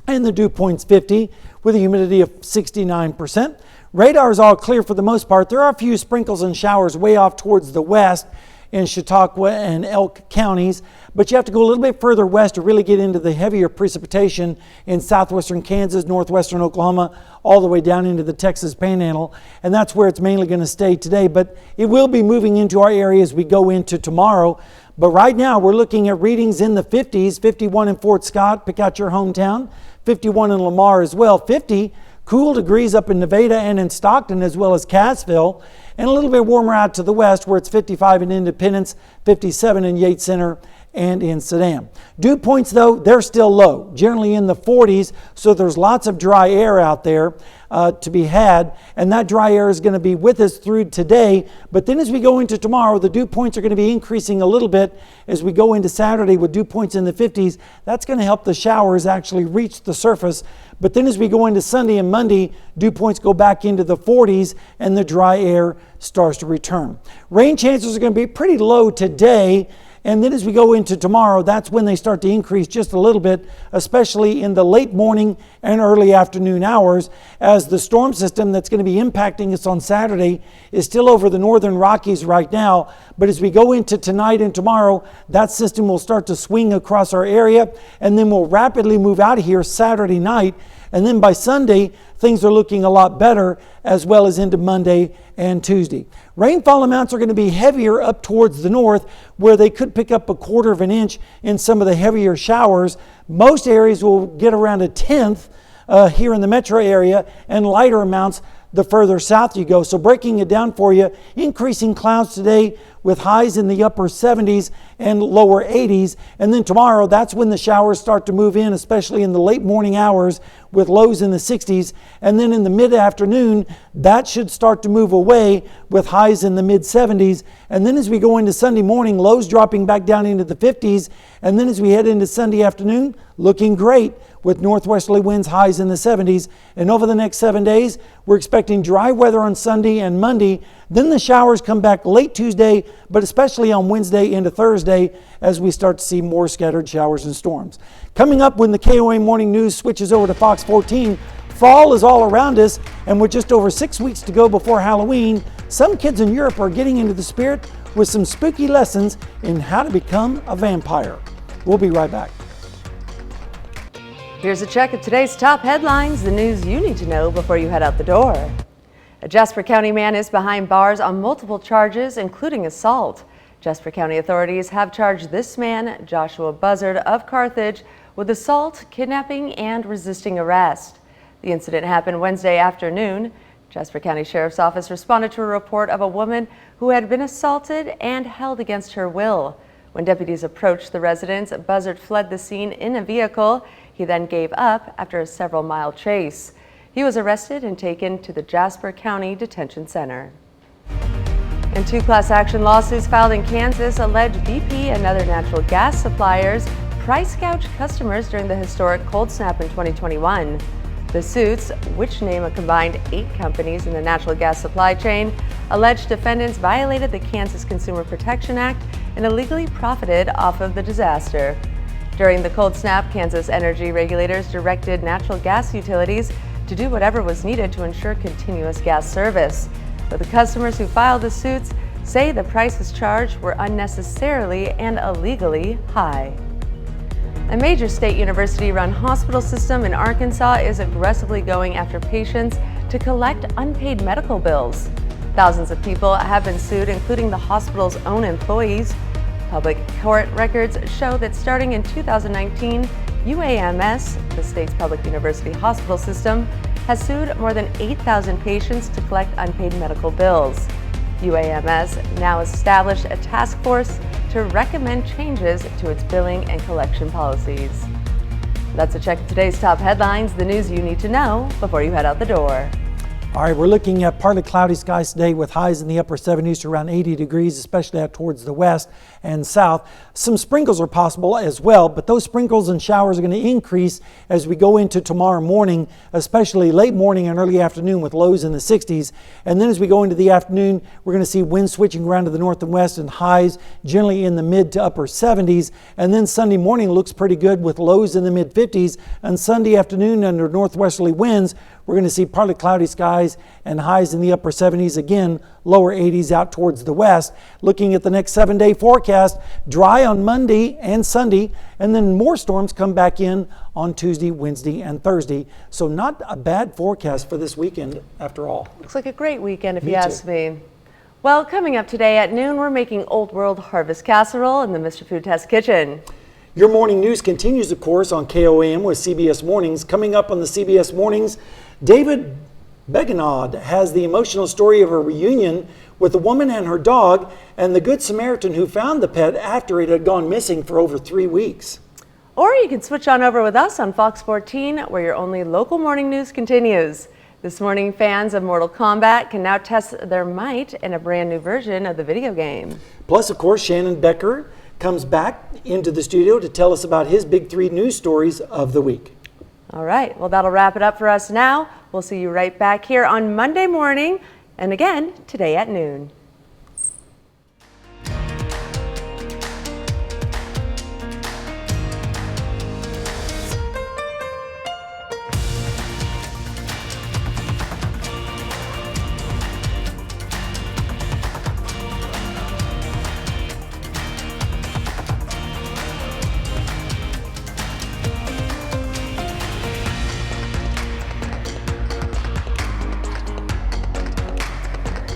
and the dew point's 50 with a humidity of 69%. Radar is all clear for the most part. There are a few sprinkles and showers way off towards the west in Chautauqua and Elk counties, but you have to go a little bit further west to really get into the heavier precipitation in southwestern Kansas, northwestern Oklahoma, all the way down into the Texas Panhandle, and that's where it's mainly going to stay today, but it will be moving into our area as we go into tomorrow. But right now we're looking at readings in the 50s, 51 in Fort Scott, pick out your hometown, 51 in Lamar as well, 50 cool degrees up in Nevada and in Stockton as well as Cassville, and a little bit warmer out to the west where it's 55 in Independence, 57 in Yates Center and in Sedan. Dew points though, they're still low, generally in the 40s, so there's lots of dry air out there to be had, and that dry air is going to be with us through today. But then as we go into tomorrow, the dew points are going to be increasing a little bit as we go into Saturday with dew points in the 50s. That's going to help the showers actually reach the surface. But then as we go into Sunday and Monday, dew points go back into the 40s and the dry air starts to return. Rain chances are going to be pretty low today. And then as we go into tomorrow, that's when they start to increase just a little bit, especially in the late morning and early afternoon hours, as the storm system that's going to be impacting us on Saturday is still over the northern Rockies right now. But as we go into tonight and tomorrow, that system will start to swing across our area, and then we'll rapidly move out of here Saturday night. And then by Sunday, things are looking a lot better, as well as into Monday and Tuesday. Rainfall amounts are going to be heavier up towards the north, where they could pick up 1/4 of an inch in some of the heavier showers. Most areas will get around 1/10 here in the metro area, and lighter amounts the further south you go. So breaking it down for you, increasing clouds today with highs in the upper 70s and lower 80s. And then tomorrow, that's when the showers start to move in, especially in the late morning hours with lows in the 60s. And then in the mid-afternoon, that should start to move away with highs in the mid-70s. And then as we go into Sunday morning, lows dropping back down into the 50s. And then as we head into Sunday afternoon, looking great with northwesterly winds, highs in the 70s. And over the next 7 days, we're expecting dry weather on Sunday and Monday. Then the showers come back late Tuesday, but especially on Wednesday into Thursday as we start to see more scattered showers and storms. Coming up when the KOAM Morning News switches over to Fox 14, fall is all around us, and with just over 6 weeks to go before Halloween, some kids in Europe are getting into the spirit with some spooky lessons in how to become a vampire. We'll be right back. Here's a check of today's top headlines, the news you need to know before you head out the door. A Jasper County man is behind bars on multiple charges, including assault. Jasper County authorities have charged this man, Joshua Buzzard of Carthage, with assault, kidnapping, and resisting arrest. The incident happened Wednesday afternoon. Jasper County Sheriff's Office responded to a report of a woman who had been assaulted and held against her will. When deputies approached the residence, Buzzard fled the scene in a vehicle. He then gave up after a several-mile chase. He was arrested and taken to the Jasper County Detention Center. And 2 class action lawsuits filed in Kansas allege BP and other natural gas suppliers price gouged customers during the historic cold snap in 2021. The suits, which name a combined 8 companies in the natural gas supply chain, allege defendants violated the Kansas Consumer Protection Act and illegally profited off of the disaster. During the cold snap, Kansas energy regulators directed natural gas utilities to do whatever was needed to ensure continuous gas service. But the customers who filed the suits say the prices charged were unnecessarily and illegally high. A major state university-run hospital system in Arkansas is aggressively going after patients to collect unpaid medical bills. Thousands of people have been sued, including the hospital's own employees. Public court records show that starting in 2019, UAMS, the state's public university hospital system, has sued more than 8,000 patients to collect unpaid medical bills. UAMS now established a task force to recommend changes to its billing and collection policies. That's a check of today's top headlines, the news you need to know before you head out the door. All right, we're looking at partly cloudy skies today with highs in the upper 70s to around 80 degrees, especially out towards the west and south. Some sprinkles are possible as well, but those sprinkles and showers are going to increase as we go into tomorrow morning, especially late morning and early afternoon with lows in the 60s. And then as we go into the afternoon, we're going to see winds switching around to the north and west and highs generally in the mid to upper 70s. And then Sunday morning looks pretty good with lows in the mid 50s. And Sunday afternoon under northwesterly winds, we're going to see partly cloudy skies and highs in the upper 70s, again, lower 80s out towards the west. Looking at the next 7-day forecast, dry on Monday and Sunday, and then more storms come back in on Tuesday, Wednesday, and Thursday. So not a bad forecast for this weekend after all. Looks like a great weekend if you ask me. Well, coming up today at noon, we're making Old World harvest casserole in the Mr. Food Test kitchen. Your morning news continues, of course, on KOAM with CBS Mornings. Coming up on the CBS Mornings, David Begenod has the emotional story of a reunion with a woman and her dog and the Good Samaritan who found the pet after it had gone missing for over 3 weeks. Or you can switch on over with us on Fox 14, where your only local morning news continues. This morning, fans of Mortal Kombat can now test their might in a brand new version of the video game. Plus, of course, Shannon Becker comes back into the studio to tell us about his big 3 news stories of the week. All right, well, that'll wrap it up for us now. We'll see you right back here on Monday morning and again today at noon.